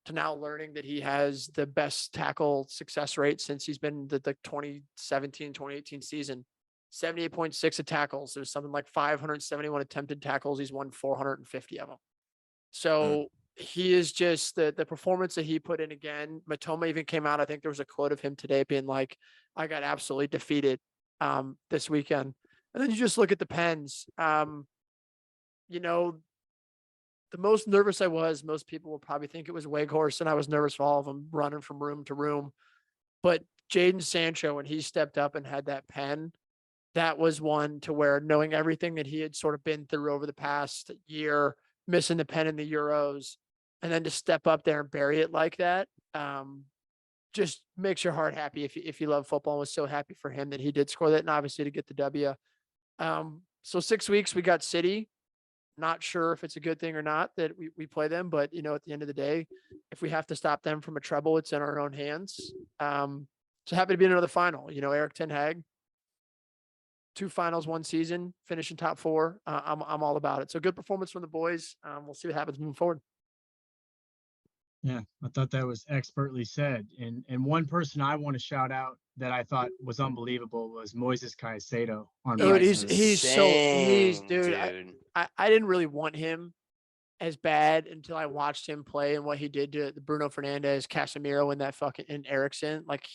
to now learning that he has the best tackle success rate since he's been the 2017, 2018 season. 78.6 of tackles. There's something like 571 attempted tackles. He's won 450 of them. So he is just the performance that he put in again. Matoma even came out. I think there was a quote of him today being like, I got absolutely defeated this weekend. And then you just look at the pens. You know, the most nervous I was, most people will probably think it was Weghorst, and I was nervous for all of them running from room to room. But Jadon Sancho, when he stepped up and had that pen, that was one to where, knowing everything that he had sort of been through over the past year, missing the pen in the Euros, and then to step up there and bury it like that, just makes your heart happy if you love football. I was so happy for him that he did score that, and obviously to get the W. So 6 weeks, we got City. Not sure if it's a good thing or not that we play them, but, you know, at the end of the day, if we have to stop them from a treble, it's in our own hands. So happy to be in another final. You know, Erik ten Hag, 2 finals, 1 season, finishing top 4. I'm all about it. So good performance from the boys. We'll see what happens moving forward. Yeah, I thought that was expertly said. And one person I want to shout out that I thought was unbelievable was Moises Caicedo on Dude, Brighton. Insane, dude. dude. I didn't really want him as bad until I watched him play and what he did to the Bruno Fernandes, Casemiro, and that fucking and Ericsson. Like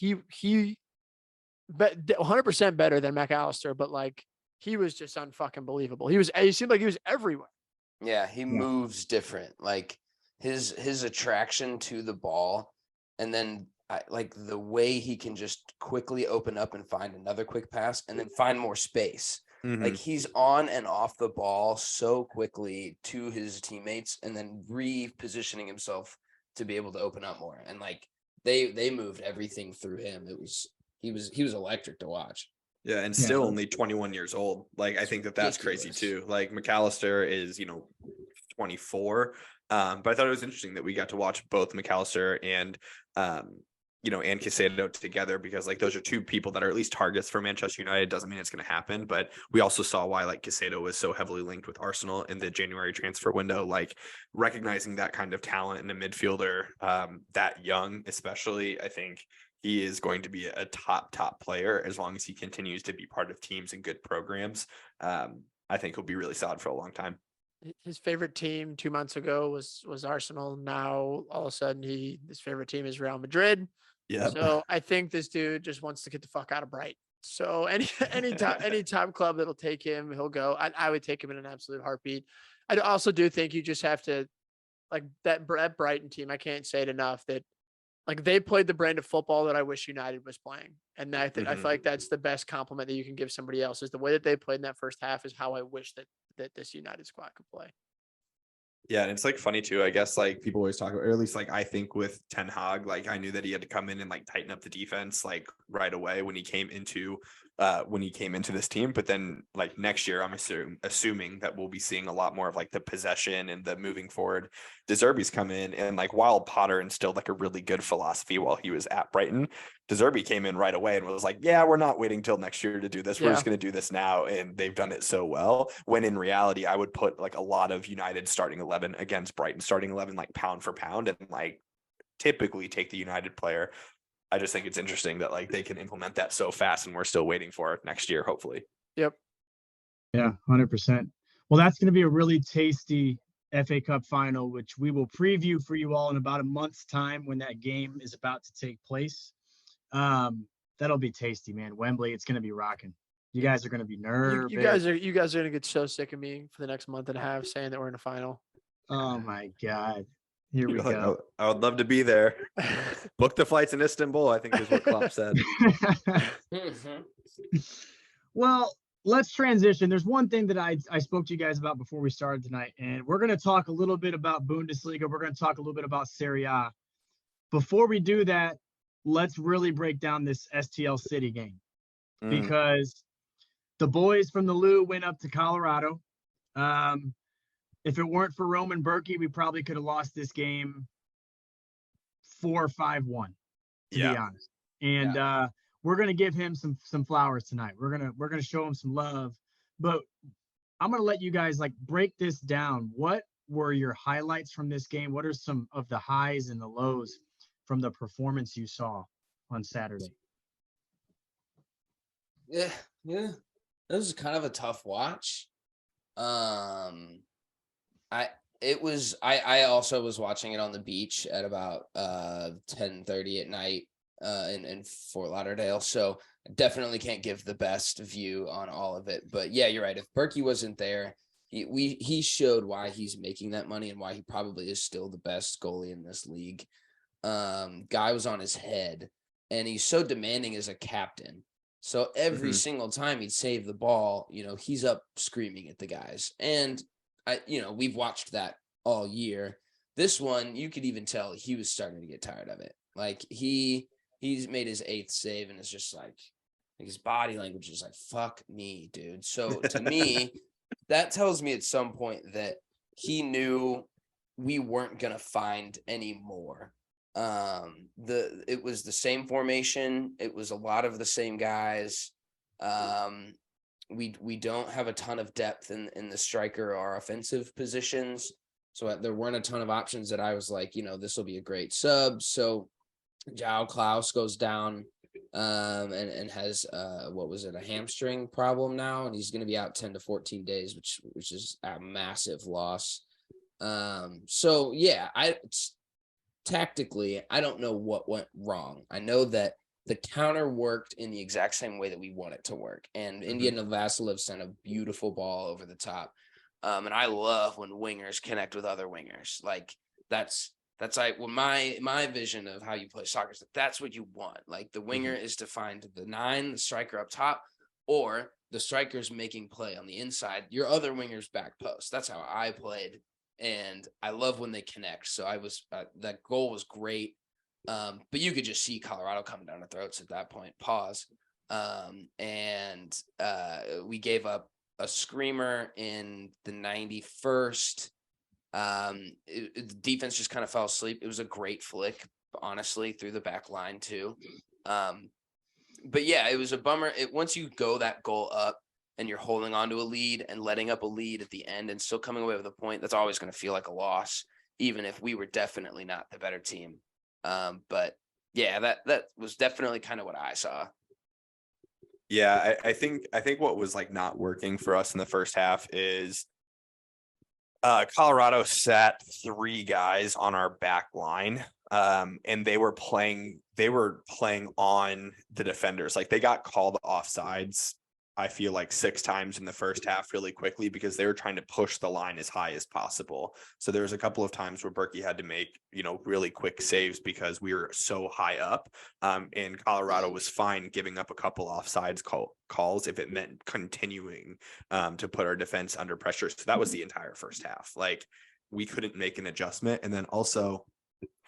but 100% better than McAllister, but like he was just unfucking believable. He seemed like he was everywhere. Yeah, he moves different. Like his attraction to the ball, and then like the way he can just quickly open up and find another quick pass, and then find more space. Like he's on and off the ball so quickly to his teammates, and then repositioning himself to be able to open up more. And like they moved everything through him. He was electric to watch. Yeah, and still only 21 years old. Like, I think that's crazy too. Like McAllister is, 24. But I thought it was interesting that we got to watch both McAllister and and Caicedo together, because like those are two people that are at least targets for Manchester United. Doesn't mean it's going to happen, but we also saw why like Caicedo was so heavily linked with Arsenal in the January transfer window. Like recognizing that kind of talent in a midfielder that young, especially, I think he is going to be a top player as long as he continues to be part of teams and good programs. I think he'll be really solid for a long time. His favorite team 2 months ago was Arsenal. Now all of a sudden his favorite team is Real Madrid. Yeah. So I think this dude just wants to get the fuck out of Brighton. So any top club that'll take him, he'll go. I would take him in an absolute heartbeat. I also do think you just have to, like that Brighton team. I can't say it enough that like they played the brand of football that I wish United was playing. And I feel like that's the best compliment that you can give somebody else, is the way that they played in that first half is how I wish that this United squad could play. Yeah, and it's like funny too. I guess like people always talk about, or at least like I think with Ten Hag, like I knew that he had to come in and like tighten up the defense like right away when he came into this team. But then like next year, I'm assuming that we'll be seeing a lot more of like the possession and the moving forward. De Zerbi's come in, and like while Potter instilled like a really good philosophy while he was at Brighton, De Zerbi came in right away and was like, yeah, we're not waiting till next year to do this. We're just going to do this now. And they've done it so well, when in reality, I would put like a lot of United starting 11 against Brighton starting 11, like pound for pound, and like typically take the United player. I just think it's interesting that like they can implement that so fast, and we're still waiting for it next year, hopefully. Yep. Yeah, 100%. Well, that's going to be a really tasty FA Cup final, which we will preview for you all in about a month's time when that game is about to take place. That'll be tasty, man. Wembley, it's going to be rocking. You guys are going to be nervous. You guys are going to get so sick of me for the next month and a half saying that we're in a final. Oh my God. Here we go. I would love to be there. Book the flights in Istanbul, I think is what Klopp said. Well, let's transition. There's one thing that I spoke to you guys about before we started tonight, and we're going to talk a little bit about Bundesliga. We're going to talk a little bit about Serie A. Before we do that, let's really break down this STL City game, because the boys from the Lou went up to Colorado. If it weren't for Roman Burki, we probably could have lost this game 4-5-1, to be honest. And we're gonna give him some flowers tonight. We're gonna show him some love. But I'm gonna let you guys like break this down. What were your highlights from this game? What are some of the highs and the lows from the performance you saw on Saturday? Yeah. It was kind of a tough watch. I also was watching it on the beach at about 10:30 at night in Fort Lauderdale, so I definitely can't give the best view on all of it. But yeah, you're right. If Burki wasn't there, he showed why he's making that money and why he probably is still the best goalie in this league. Guy was on his head, and he's so demanding as a captain. So every single time he'd save the ball, he's up screaming at the guys. And we've watched that all year. This one, you could even tell he was starting to get tired of it. Like he's made his 8th save, and it's just like his body language is like, fuck me, dude. So to me, that tells me at some point that he knew we weren't going to find any more. It was the same formation. It was a lot of the same guys. We don't have a ton of depth in the striker or offensive positions. So there weren't a ton of options that I was like, this will be a great sub. So João Klaus goes down and has a hamstring problem now, and he's going to be out 10 to 14 days, which is a massive loss. So yeah, tactically, I don't know what went wrong. I know that the counter worked in the exact same way that we want it to work, and Indiana Vasilev sent a beautiful ball over the top. And I love when wingers connect with other wingers. Like that's like when my vision of how you play soccer is that's what you want. Like the winger is to find the 9, the striker up top, or the striker's making play on the inside, your other winger's back post. That's how I played. And I love when they connect. So that goal was great. But you could just see Colorado coming down our throats at that point. Pause. And we gave up a screamer in the 91st. The defense just kind of fell asleep. It was a great flick, honestly, through the back line too. But yeah, it was a bummer. Once you go that goal up and you're holding on to a lead and letting up a lead at the end and still coming away with a point, that's always going to feel like a loss, even if we were definitely not the better team. But yeah, that was definitely kind of what I saw. Yeah, I think what was like not working for us in the first half is Colorado sat 3 guys on our back line. And they were playing on the defenders. Like they got called offsides, I feel like 6 times in the first half really quickly because they were trying to push the line as high as possible. So there was a couple of times where Burki had to make, really quick saves because we were so high up. And Colorado was fine giving up a couple offsides calls if it meant continuing to put our defense under pressure. So that was the entire first half. Like we couldn't make an adjustment. And then also,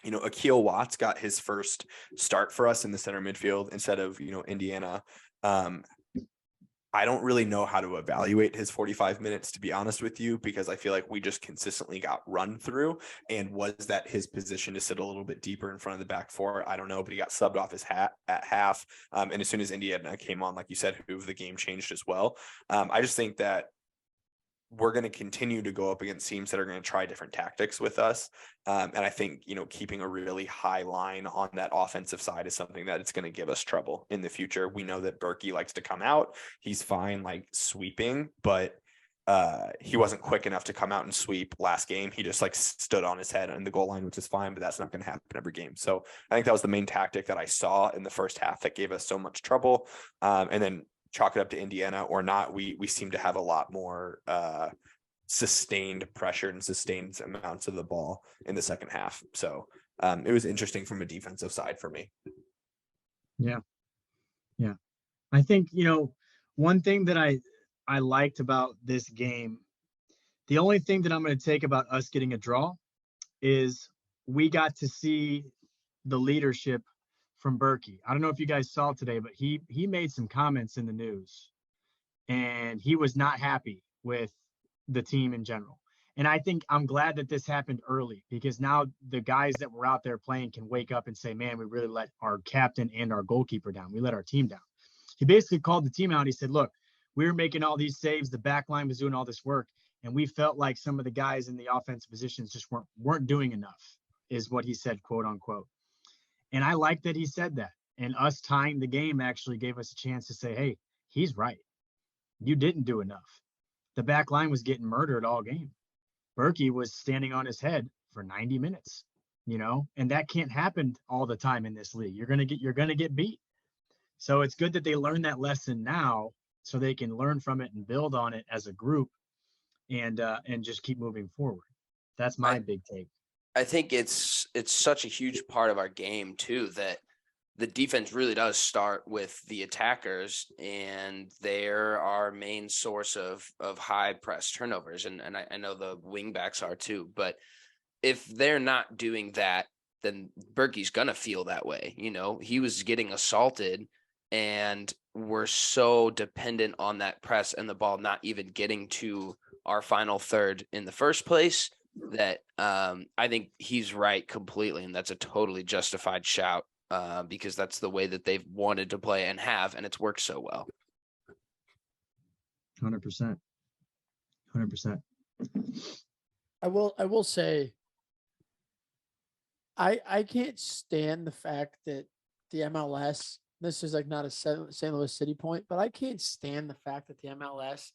Akil Watts got his first start for us in the center midfield instead of, Indiana. I don't really know how to evaluate his 45 minutes, to be honest with you, because I feel like we just consistently got run through. And was that his position to sit a little bit deeper in front of the back four? I don't know, but he got subbed off his hat at half. And as soon as Indiana came on, like you said, the game changed as well. I just think that we're going to continue to go up against teams that are going to try different tactics with us. And I think, keeping a really high line on that offensive side is something that it's going to give us trouble in the future. We know that Burki likes to come out. He's fine, like sweeping, but he wasn't quick enough to come out and sweep last game. He just like stood on his head on the goal line, which is fine, but that's not going to happen every game. So I think that was the main tactic that I saw in the first half that gave us so much trouble. And then chalk it up to Indiana or not, we seem to have a lot more sustained pressure and sustained amounts of the ball in the second half. So it was interesting from a defensive side for me. Yeah. I think, one thing that I liked about this game, the only thing that I'm going to take about us getting a draw is we got to see the leadership from Burki. I don't know if you guys saw today, but he made some comments in the news and he was not happy with the team in general. And I think I'm glad that this happened early because now the guys that were out there playing can wake up and say, man, we really let our captain and our goalkeeper down. We let our team down. He basically called the team out. He said, look, we were making all these saves. The back line was doing all this work. And we felt like some of the guys in the offensive positions just weren't doing enough is what he said, quote unquote. And I like that he said that. And us tying the game actually gave us a chance to say, hey, he's right. You didn't do enough. The back line was getting murdered all game. Burki was standing on his head for 90 minutes, and that can't happen all the time in this league. You're going to get beat. So it's good that they learn that lesson now so they can learn from it and build on it as a group and just keep moving forward. That's my big take. I think it's such a huge part of our game too, that the defense really does start with the attackers, and they're our main source of high press turnovers. And I know the wing backs are too, but if they're not doing that, then Burki's going to feel that way. He was getting assaulted and we're so dependent on that press and the ball not even getting to our final third in the first place that I think he's right completely. And that's a totally justified shout because that's the way that they've wanted to play and have, and it's worked so well. 100%. I will say, I can't stand the fact that the MLS. This is like not a St. Louis City point, but I can't stand the fact that the MLS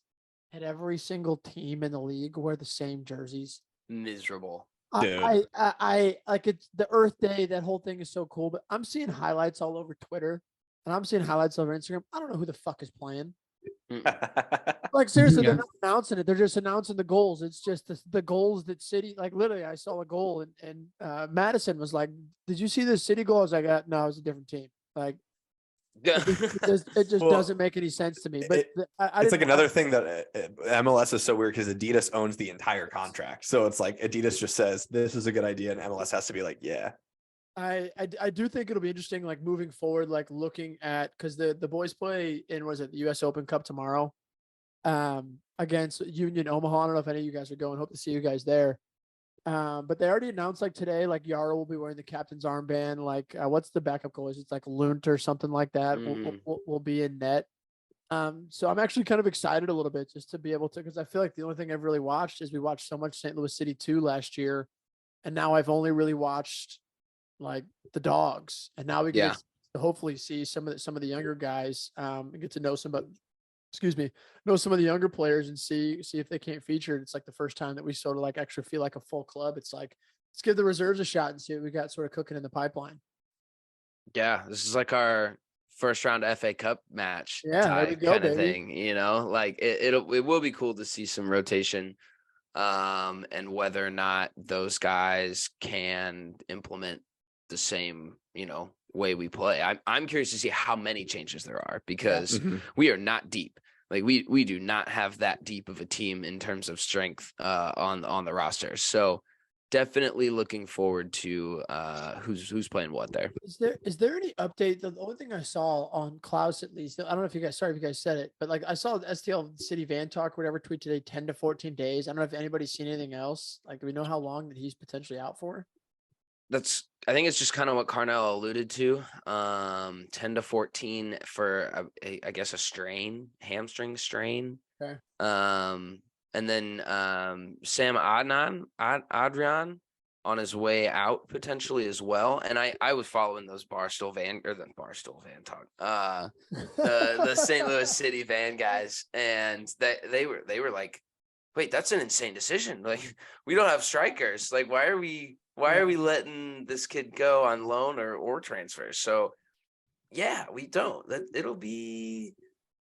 had every single team in the league wear the same jerseys. Miserable. I like it's the Earth Day. That whole thing is so cool, but I'm seeing highlights all over Twitter and I'm seeing highlights over Instagram. I don't know who the fuck is playing. Like seriously, Yeah. they're not announcing it. They're just announcing the goals. It's just the goals that City, like literally, I saw a goal and Madison was like, "Did you see this City goal?" I was like, "No, it was a different team." Like it just Well, doesn't make any sense to me. But I it's didn't like another thing that MLS is so weird because Adidas owns the entire contract. So it's like Adidas just says this is a good idea, and MLS has to be like, yeah. I do think it'll be interesting, like moving forward, like looking at because the boys play in was it the U.S. Open Cup tomorrow, against Union Omaha. I don't know if any of you guys are going. Hope to see you guys there. But they already announced like today, like Yara will be wearing the captain's armband. Like, what's the backup goal? It's like Lunt or something like that. Will be in net. So I'm actually kind of excited a little bit just to be able to, because I feel like the only thing I've really watched is we watched so much St. Louis City 2 last year, and now I've only really watched like the Dogs, and now we get to hopefully see some of the younger guys, and get to know know some of the younger players and see if they can't feature. It's like the first time that we sort of like actually feel like a full club. It's like, let's give the reserves a shot and see what we got sort of cooking in the pipeline. Yeah, this is like our first round FA Cup match there we go, kind of baby. thing, like it will be cool to see some rotation, and whether or not those guys can implement the same, way we play. I'm curious to see how many changes there are because we are not deep. Like we do not have that deep of a team in terms of strength on the roster. So definitely looking forward to who's playing what there. Is there any update? The only thing I saw on Klaus, at least, I don't know if you guys, sorry if you guys said it, but like I saw STL City Van Talk, whatever, tweet today, 10 to 14 days. I don't know if anybody's seen anything else. Like, do we know how long that he's potentially out for? I think it's just kind of what Carnell alluded to. 10 to 14 for I guess a hamstring strain. Okay. And then Sam Adrian on his way out potentially as well. And I was following those Barstool Van Talk, the St. Louis City Van guys, and they were like, wait, that's an insane decision. Like, we don't have strikers. Like, why are we letting this kid go on loan or transfer? So yeah, we don't. That'll be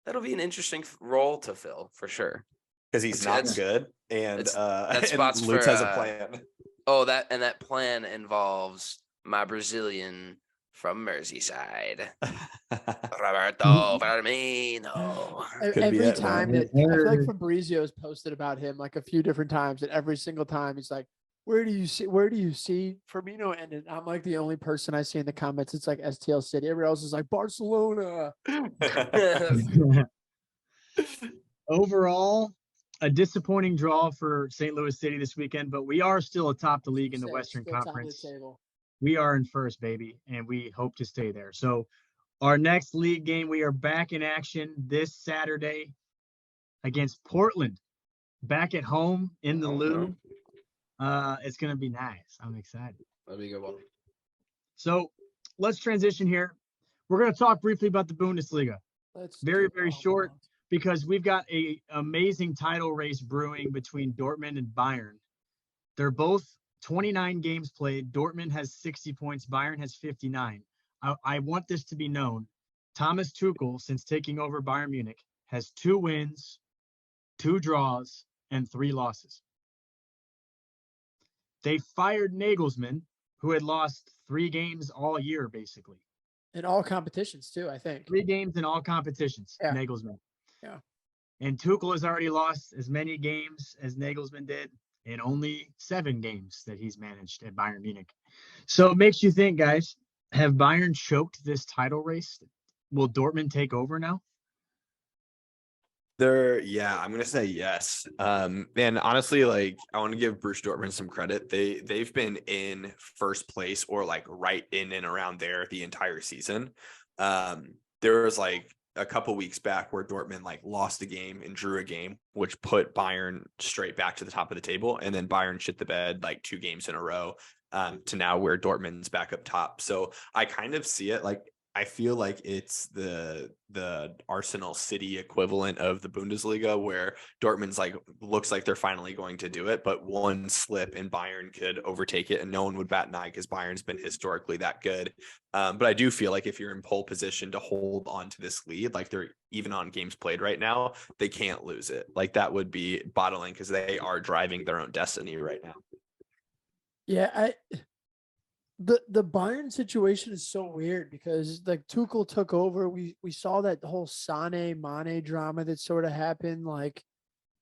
an interesting role to fill for sure. Because he's not good, and Lutz has a plan. Oh, that plan involves my Brazilian from Merseyside, Roberto Firmino. Every time that I feel like Fabrizio has posted about him like a few different times, and every single time he's like, where do you see Firmino? And I'm like the only person I see in the comments. It's like STL City. Everybody else is like Barcelona. Overall, a disappointing draw for St. Louis City this weekend, but we are still atop the league in the Western Conference. We are in first, baby, and we hope to stay there. So our next league game, we are back in action this Saturday against Portland, back at home in the Lou. It's going to be nice. I'm excited. That'll be a good one. So let's transition here. We're going to talk briefly about the Bundesliga. Very, very short, because we've got a amazing title race brewing between Dortmund and Bayern. They're both 29 games played. Dortmund has 60 points. Bayern has 59. I want this to be known. Thomas Tuchel, since taking over Bayern Munich, has 2 wins, 2 draws, and 3 losses. They fired Nagelsmann, who had lost 3 games all year, basically. In all competitions, too, I think. 3 games in all competitions, Nagelsmann. Yeah. And Tuchel has already lost as many games as Nagelsmann did in only 7 games that he's managed at Bayern Munich. So it makes you think, guys, have Bayern choked this title race? Will Dortmund take over now? I'm gonna say yes. And honestly, like, I want to give Bruce Dortmund some credit. They've been in first place or like right in and around there the entire season. There was like a couple weeks back where Dortmund like lost a game and drew a game, which put Bayern straight back to the top of the table. And then Bayern shit the bed like 2 games in a row to now where Dortmund's back up top. So I kind of see it like, I feel like it's the Arsenal City equivalent of the Bundesliga, where Dortmund's like looks like they're finally going to do it, but one slip and Bayern could overtake it, and no one would bat an eye because Bayern's been historically that good. But I do feel like if you're in pole position to hold on to this lead, like they're even on games played right now, they can't lose it. Like that would be bottling because they are driving their own destiny right now. Yeah, the Bayern situation is so weird because like Tuchel took over. We saw that whole Sané Mane drama that sort of happened. Like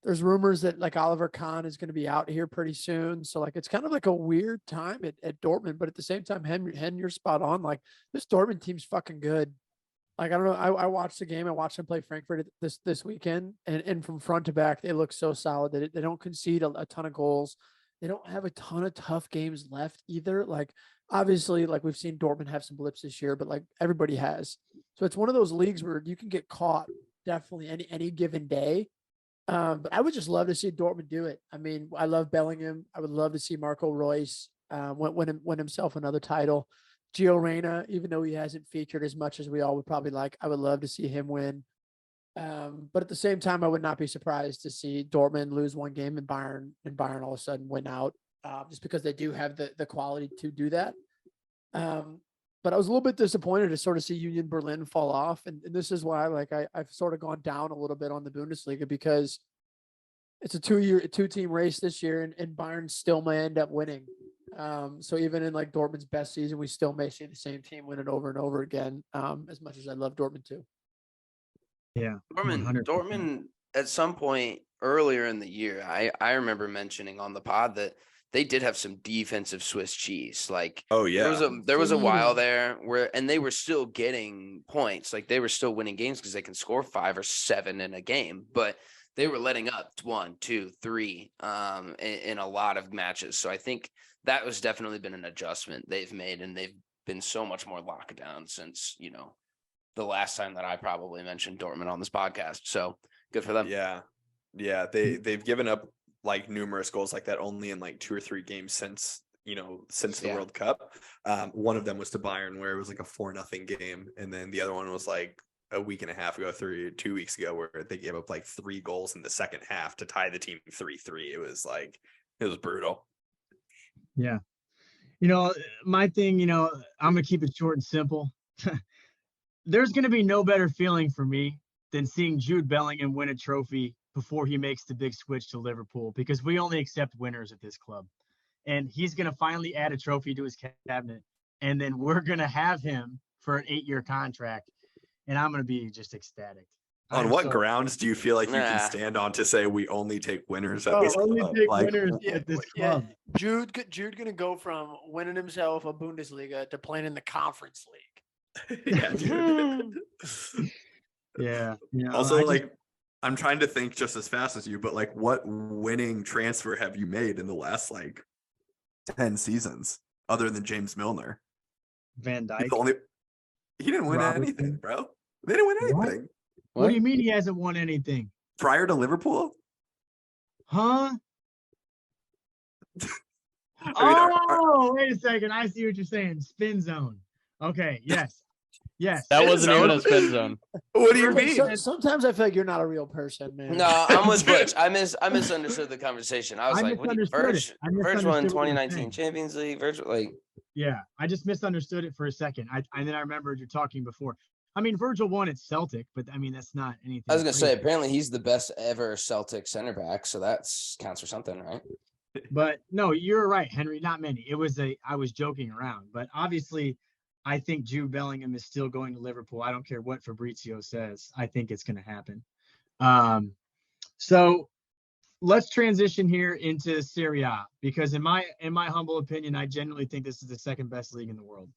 there's rumors that like Oliver Kahn is going to be out here pretty soon. So like it's kind of like a weird time at Dortmund, but at the same time, Hen, you're spot on. Like this Dortmund team's fucking good. Like I don't know. I watched the game. I watched them play Frankfurt this weekend, and from front to back, they look so solid. They don't concede a ton of goals. They don't have a ton of tough games left either. Like obviously, like we've seen Dortmund have some blips this year, but like everybody has. So it's one of those leagues where you can get caught definitely any given day. But I would just love to see Dortmund do it. I mean, I love Bellingham. I would love to see Marco Reus win himself another title. Gio Reyna, even though he hasn't featured as much as we all would probably like, I would love to see him win. But at the same time, I would not be surprised to see Dortmund lose one game and Bayern all of a sudden win out, just because they do have the quality to do that. But I was a little bit disappointed to sort of see Union Berlin fall off. And this is why like I've sort of gone down a little bit on the Bundesliga, because it's a 2-team race this year, and Bayern still may end up winning. So even in like Dortmund's best season, we still may see the same team win it over and over again. As much as I love Dortmund too. Yeah. Dortmund at some point earlier in the year, I remember mentioning on the pod that they did have some defensive Swiss cheese. Like, oh yeah, there was a while there and they were still getting points. Like they were still winning games because they can score 5 or 7 in a game, but they were letting up 1, 2, 3 in a lot of matches. So I think that was definitely been an adjustment they've made, and they've been so much more locked down since, the last time that I probably mentioned Dortmund on this podcast. So good for them. Yeah. They've given up like numerous goals like that only in like 2 or 3 games since the World Cup. One of them was to Bayern, where it was like a 4-0 game. And then the other one was like a week and a half ago, 2 weeks ago, where they gave up like 3 goals in the second half to tie the team 3-3. It was brutal. Yeah. My thing, I'm going to keep it short and simple. There's going to be no better feeling for me than seeing Jude Bellingham win a trophy before he makes the big switch to Liverpool, because we only accept winners at this club. And he's going to finally add a trophy to his cabinet, and then we're going to have him for an 8-year contract, and I'm going to be just ecstatic. On what grounds do you feel like you can stand on to say we only take winners at this club? Winners at this club. Jude going to go from winning himself a Bundesliga to playing in the Conference League. Yeah, dude. Yeah. Also, I'm trying to think just as fast as you, but like, what winning transfer have you made in the last like 10 seasons other than James Milner? Van Dijk. He didn't win anything, bro. They didn't win anything. What do you mean he hasn't won anything? Prior to Liverpool? Huh? Wait a second. I see what you're saying. Spin zone. Okay. Yes. That wasn't even a spin zone. What do you mean? Sometimes I feel like you're not a real person, man. No, I'm with Butch. I misunderstood the conversation. I was like, what do you Virgil won 2019 Champions League? Virgil, yeah, I just misunderstood it for a second. And then I remembered you're talking before. I mean, Virgil won at Celtic, but I mean, that's not anything. I was going to say, apparently he's the best ever Celtic center back. So that counts for something, right? But no, you're right, Henry. Not many. I was joking around, but obviously I think Jude Bellingham is still going to Liverpool. I don't care what Fabrizio says. I think it's going to happen. So let's transition here into Serie A, because in my humble opinion, I genuinely think this is the second best league in the world.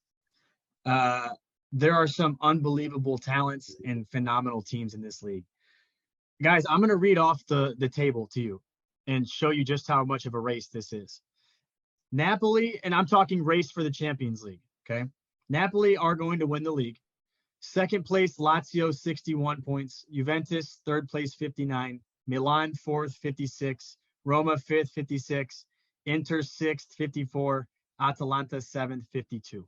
There are some unbelievable talents and phenomenal teams in this league. Guys, I'm going to read off the table to you and show you just how much of a race this is. Napoli, and I'm talking race for the Champions League, okay? Napoli are going to win the league. Second place, Lazio, 61 points. Juventus, third place, 59. Milan, fourth, 56. Roma, fifth, 56. Inter, sixth, 54. Atalanta, seventh, 52.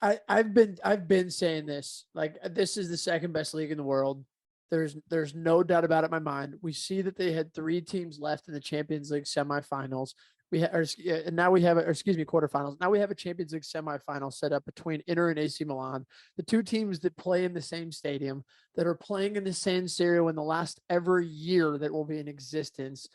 I've been saying this. Like, this is the second best league in the world. There's no doubt about it in my mind. We see that they had 3 teams left in the Champions League semifinals. And now we have quarterfinals. Now we have a Champions League semifinal set up between Inter and AC Milan, the 2 teams that play in the same stadium, that are playing in the San Siro in the last ever year that will be in existence.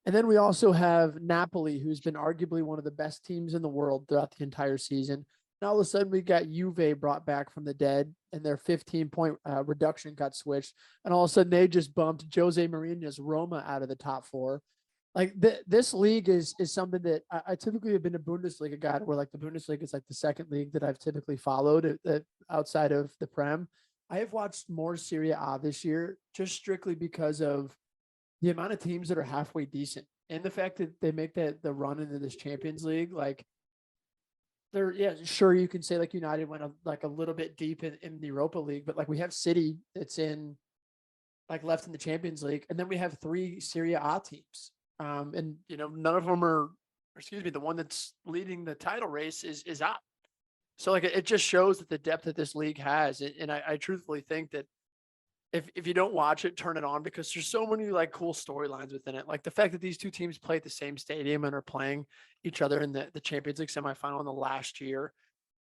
And then we also have Napoli, who's been arguably one of the best teams in the world throughout the entire season. And all of a sudden, we got Juve brought back from the dead, and their 15-point reduction got switched. And all of a sudden, they just bumped Jose Mourinho's Roma out of the top 4. Like, this league is something that I typically have been a Bundesliga guy, where like the Bundesliga is like the second league that I've typically followed outside of the Prem. I have watched more Serie A this year just strictly because of the amount of teams that are halfway decent, and the fact that they make the run into this Champions League. Like, sure, you can say like United went a little bit deep in the Europa League, but like we have City that's in like left in the Champions League, and then we have 3 Serie A teams. And none of them are, the one that's leading the title race is up. So like it just shows that the depth that this league has. And I truthfully think that if you don't watch it, turn it on, because there's so many like cool storylines within it. Like the fact that these 2 teams play at the same stadium and are playing each other in the Champions League semifinal in the last year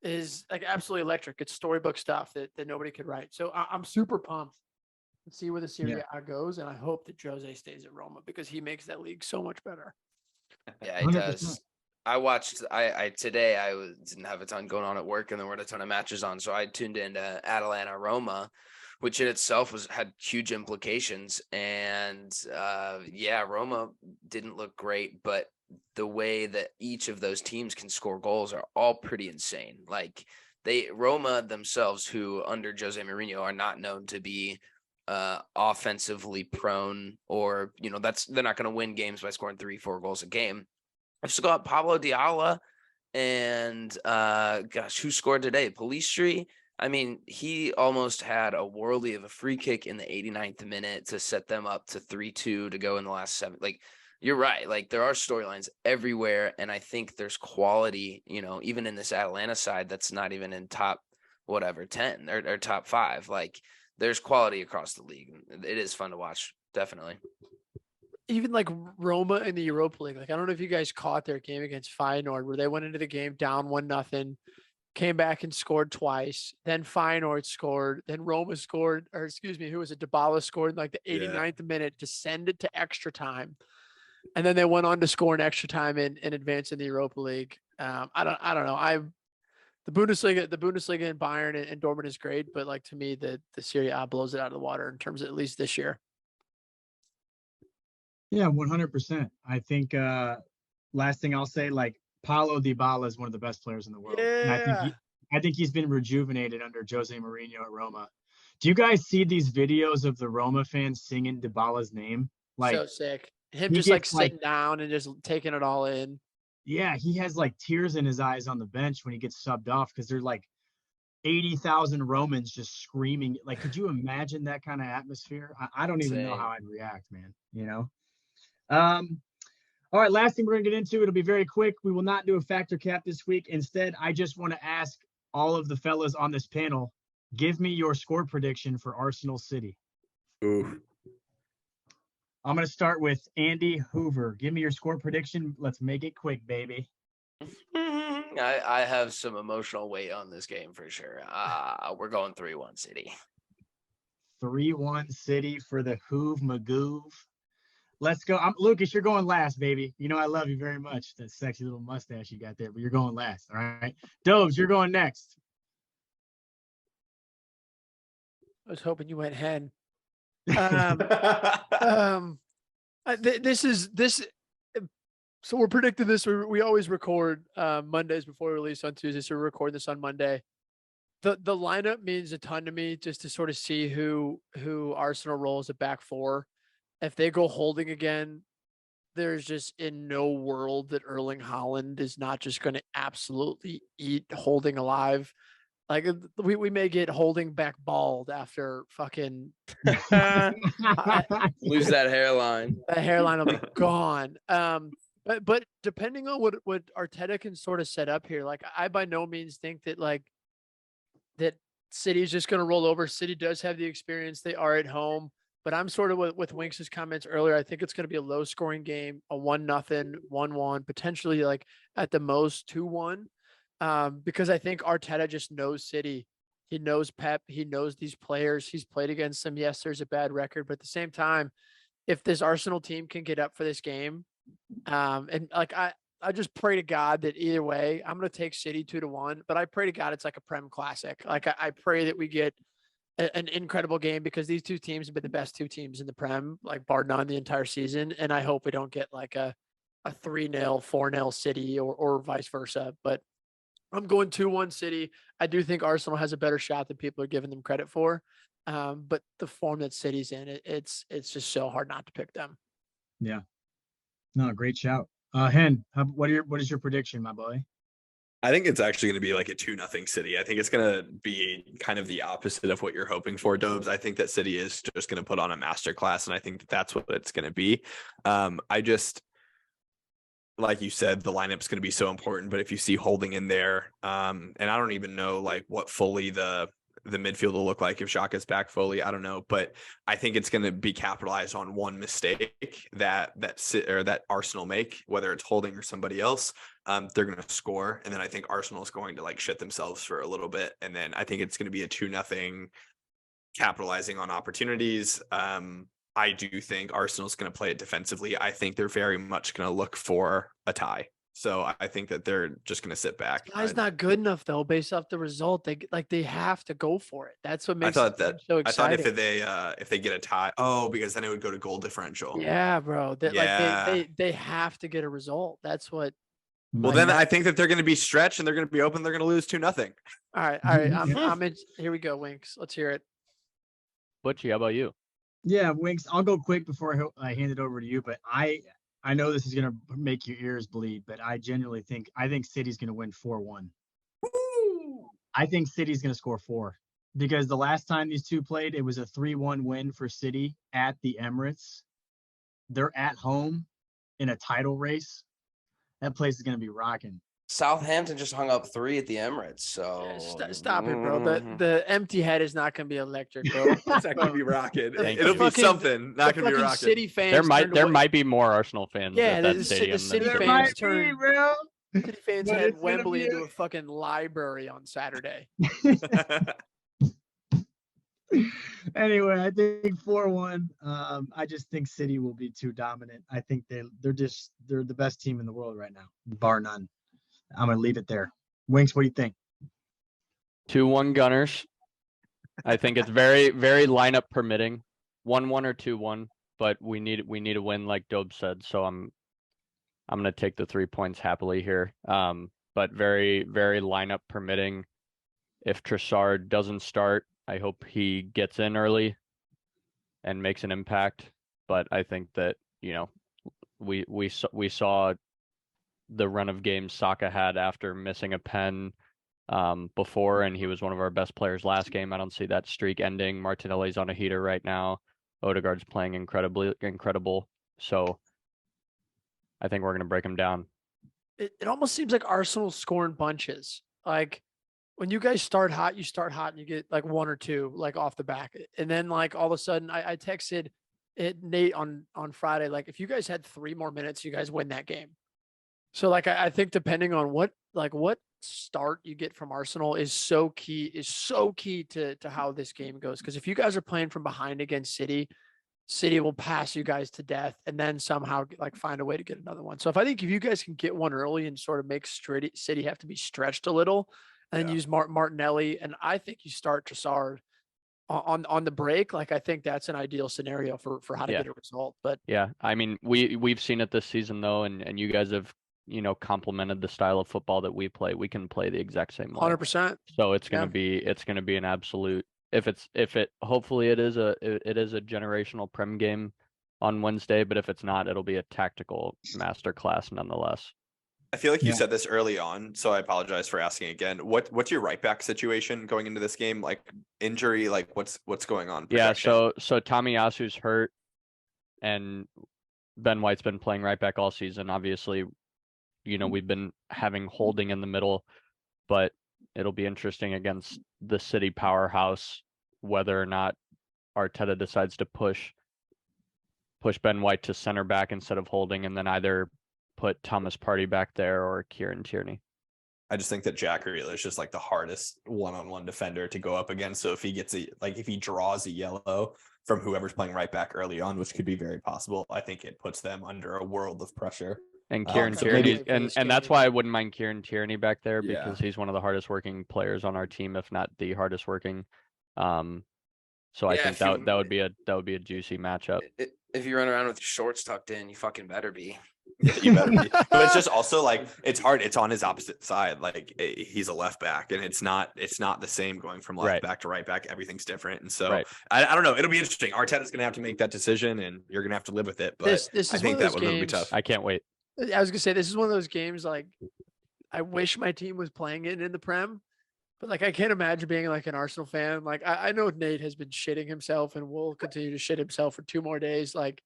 is like absolutely electric. It's storybook stuff that nobody could write. So I'm super pumped and see where the Serie A goes, and I hope that Jose stays at Roma because he makes that league so much better. Yeah, he 100%. does. I watched. I today didn't have a ton going on at work, and there weren't a ton of matches on, so I tuned into Atalanta Roma, which in itself had huge implications. And Roma didn't look great, but the way that each of those teams can score goals are all pretty insane. Like Roma themselves, who under Jose Mourinho are not known to be offensively prone, or they're not going to win games by scoring 3-4 goals a game. I've still got Pablo Diala and who scored today? Pellistri. I mean, he almost had a worldie of a free kick in the 89th minute to set them up to 3-2 to go in the last 7. Like, you're right. Like, there are storylines everywhere, and I think there's quality, even in this Atlanta side that's not even in top 10 or top 5. Like, there's quality across the league. It is fun to watch, definitely. Even like Roma in the Europa League. Like, I don't know if you guys caught their game against Feyenoord, where they went into the game down 1-0, came back and scored twice. Then Feyenoord scored. Then Roma scored, who was it? Dybala scored in like the 89th minute to send it to extra time. And then they went on to score in extra time and advance in the Europa League. I don't know. The Bundesliga and Bayern and Dortmund is great, but like, to me, the Serie A blows it out of the water in terms of at least this year. Yeah, 100%. I think last thing I'll say, like, Paulo Dybala is one of the best players in the world. And I think he's been rejuvenated under Jose Mourinho at Roma. Do you guys see these videos of the Roma fans singing Dybala's name? Like, so sick. Him just like sitting down and just taking it all in. Yeah, he has like tears in his eyes on the bench when he gets subbed off, because there's like 80,000 Romans just screaming. Like, could you imagine that kind of atmosphere? I don't even know how I'd react, man. All right, last thing we're going to get into, it'll be very quick. We will not do a factor cap this week. Instead, I just want to ask all of the fellas on this panel, give me your score prediction for Arsenal City. Ooh. I'm going to start with Andy Hoover. Give me your score prediction. Let's make it quick, baby. I have some emotional weight on this game for sure. We're going 3-1 City. 3-1 City for the Hoove Magoove. Let's go. Lucas, you're going last, baby. I love you very much. That sexy little mustache you got there, but you're going last. All right. Dobes, you're going next. I was hoping you went hen. So we're predicting this. We always record Mondays before we release on Tuesday. So we're recording this on Monday. The lineup means a ton to me, just to sort of see who Arsenal rolls at back 4. If they go holding again, there's just in no world that Erling Haaland is not just going to absolutely eat holding alive. Like we may get holding back bald after fucking Lose that hairline. the hairline will be gone. But depending on what Arteta can sort of set up here, like I by no means think that that City is just going to roll over. City does have the experience; they are at home. But I'm sort of with Winks' comments earlier. I think it's going to be a low-scoring game, a 1-0, 1-1, potentially like at the most 2-1. Because I think Arteta just knows City. He knows Pep. He knows these players. He's played against them. Yes, there's a bad record, but at the same time, if this Arsenal team can get up for this game, and like I just pray to God that either way, I'm going to take City 2-1. But I pray to God it's like a Prem classic. Like I pray that we get an incredible game because these two teams have been the best two teams in the Prem, like bar none, the entire season. And I hope we don't get like a 3-0, 4-0 City or vice versa. But I'm going 2-1 City. I do think Arsenal has a better shot than people are giving them credit for. But the form that City's in, it's just so hard not to pick them. Yeah. No, great shout. Hen, what is your prediction, my boy? I think it's actually going to be like a 2-0 City. I think it's going to be kind of the opposite of what you're hoping for, Dobes. I think that City is just going to put on a masterclass, and I think that's what it's going to be. Like you said, the lineup's going to be so important, but if you see Holding in there, and I don't even know like what fully the midfield will look like if Xhaka's back fully, I don't know, but I think it's going to be capitalized on one mistake that Arsenal make, whether it's Holding or somebody else. They're going to score, and then I think Arsenal's going to like shit themselves for a little bit, and then I think it's going to be a 2-0 capitalizing on opportunities. I do think Arsenal's going to play it defensively. I think they're very much going to look for a tie. So I think that they're just going to sit back. Tie's not good enough though, based off the result. They have to go for it. That's what makes so exciting. I thought if they get a tie, because then it would go to goal differential. Yeah, bro. They have to get a result. That's what. Well, then I think that they're going to be stretched and they're going to be open. They're going to lose 2-0. All right. I'm in. Here we go, Winks. Let's hear it. Butchie, how about you? Yeah, Winks, I'll go quick before I hand it over to you, but I know this is going to make your ears bleed, but I genuinely think City's going to win 4-1. I think City's going to score 4 because the last time these two played, it was a 3-1 win for City at the Emirates. They're at home in a title race. That place is going to be rocking. Southampton just hung up 3 at the Emirates, so stop it, bro. The Emptyhad is not going to be electric, bro. It's not going to be rocking. It'll be something. Not going to be rocking. City fans. There might be more Arsenal fans. Yeah, at that the stadium City than fans City fans But had it's gonna Wembley be into a fucking library on Saturday. Anyway, I think 4-1. I just think City will be too dominant. I think they're the best team in the world right now, bar none. I'm gonna leave it there. Winks, what do you think? 2-1 Gunners. I think it's very, very lineup permitting. 1-1 or 2-1, but we need a win, like Dobe said. So I'm gonna take the 3 points happily here. But very, very lineup permitting. If Trossard doesn't start, I hope he gets in early and makes an impact. But I think that we saw the run of games Saka had after missing a pen before, and he was one of our best players last game. I don't see that streak ending. Martinelli's on a heater right now. Odegaard's playing incredible. So I think we're going to break him down. It almost seems like Arsenal's scoring bunches. Like when you guys start hot, and you get like 1 or 2 like off the back. And then like all of a sudden I texted Nate on Friday, like if you guys had 3 more minutes, you guys win that game. So like I think depending on what start you get from Arsenal is so key to how this game goes. Because if you guys are playing from behind against City will pass you guys to death and then somehow like find a way to get another one. So if you guys can get one early and sort of make City have to be stretched a little and then use Martinelli, and I think you start Trossard on the break, like I think that's an ideal scenario for how to get a result. But yeah, I mean we've seen it this season though, and you guys have complemented the style of football that we play. We can play the exact same way. 100%. So it's gonna be an absolute. Hopefully it is a generational Prem game on Wednesday, but if it's not, it'll be a tactical masterclass nonetheless. I feel like you Yeah. said this early on, so I apologize for asking again. What's your right back situation going into this game? Like injury, like what's going on? Yeah, Projection? so Tomiyasu's hurt, and Ben White's been playing right back all season. Obviously, we've been having Holding in the middle, but it'll be interesting against the City powerhouse whether or not Arteta decides to push Ben White to center back instead of Holding, and then either put Thomas Partey back there or Kieran Tierney. I just think that Jack Grealish is just like the hardest one-on-one defender to go up against. So if he draws a yellow from whoever's playing right back early on, which could be very possible, I think it puts them under a world of pressure. And Kieran so Tierney, maybe- and that's why I wouldn't mind Kieran Tierney back there, Yeah. because he's one of the hardest working players on our team, if not the hardest working. So I Yeah, think if that you- would be a juicy matchup. If you run around with your shorts tucked in, you fucking better be. You better be. But it's just also like it's hard. It's on his opposite side. Like he's a left back, and it's not the same going from left Right. back to right back. Everything's different, and so Right. I don't know. It'll be interesting. Arteta's going to have to make that decision, and you're going to have to live with it. But This is I one think of that those would be games. tough. I can't wait. I was gonna say this is one of those games like I wish my team was playing it in the Prem, but like I can't imagine being like an Arsenal fan. Like I know Nate has been shitting himself and will continue to shit himself for 2 more days. Like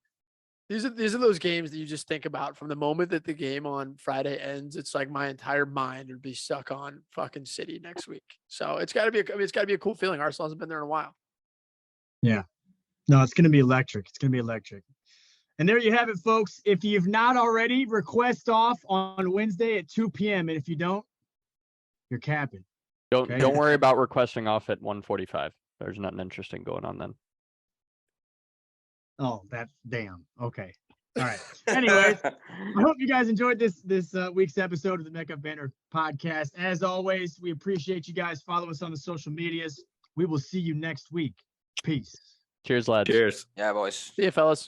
these are those games that you just think about from the moment that the game on Friday ends. It's like my entire mind would be stuck on fucking City next week. So it's got to be a cool feeling. Arsenal hasn't been there in a while. Yeah. No, it's going to be electric. It's going to be electric. And there you have it, folks. If you've not already, request off on Wednesday at 2 p.m. And if you don't, you're capping. Okay. Don't worry about requesting off at 1:45. There's nothing interesting going on then. Oh, that's damn. Okay. All right. Anyways, I hope you guys enjoyed this week's episode of the Mecca of Banter podcast. As always, we appreciate you guys. Follow us on the social medias. We will see you next week. Peace. Cheers, lads. Cheers. Yeah, boys. See you, fellas.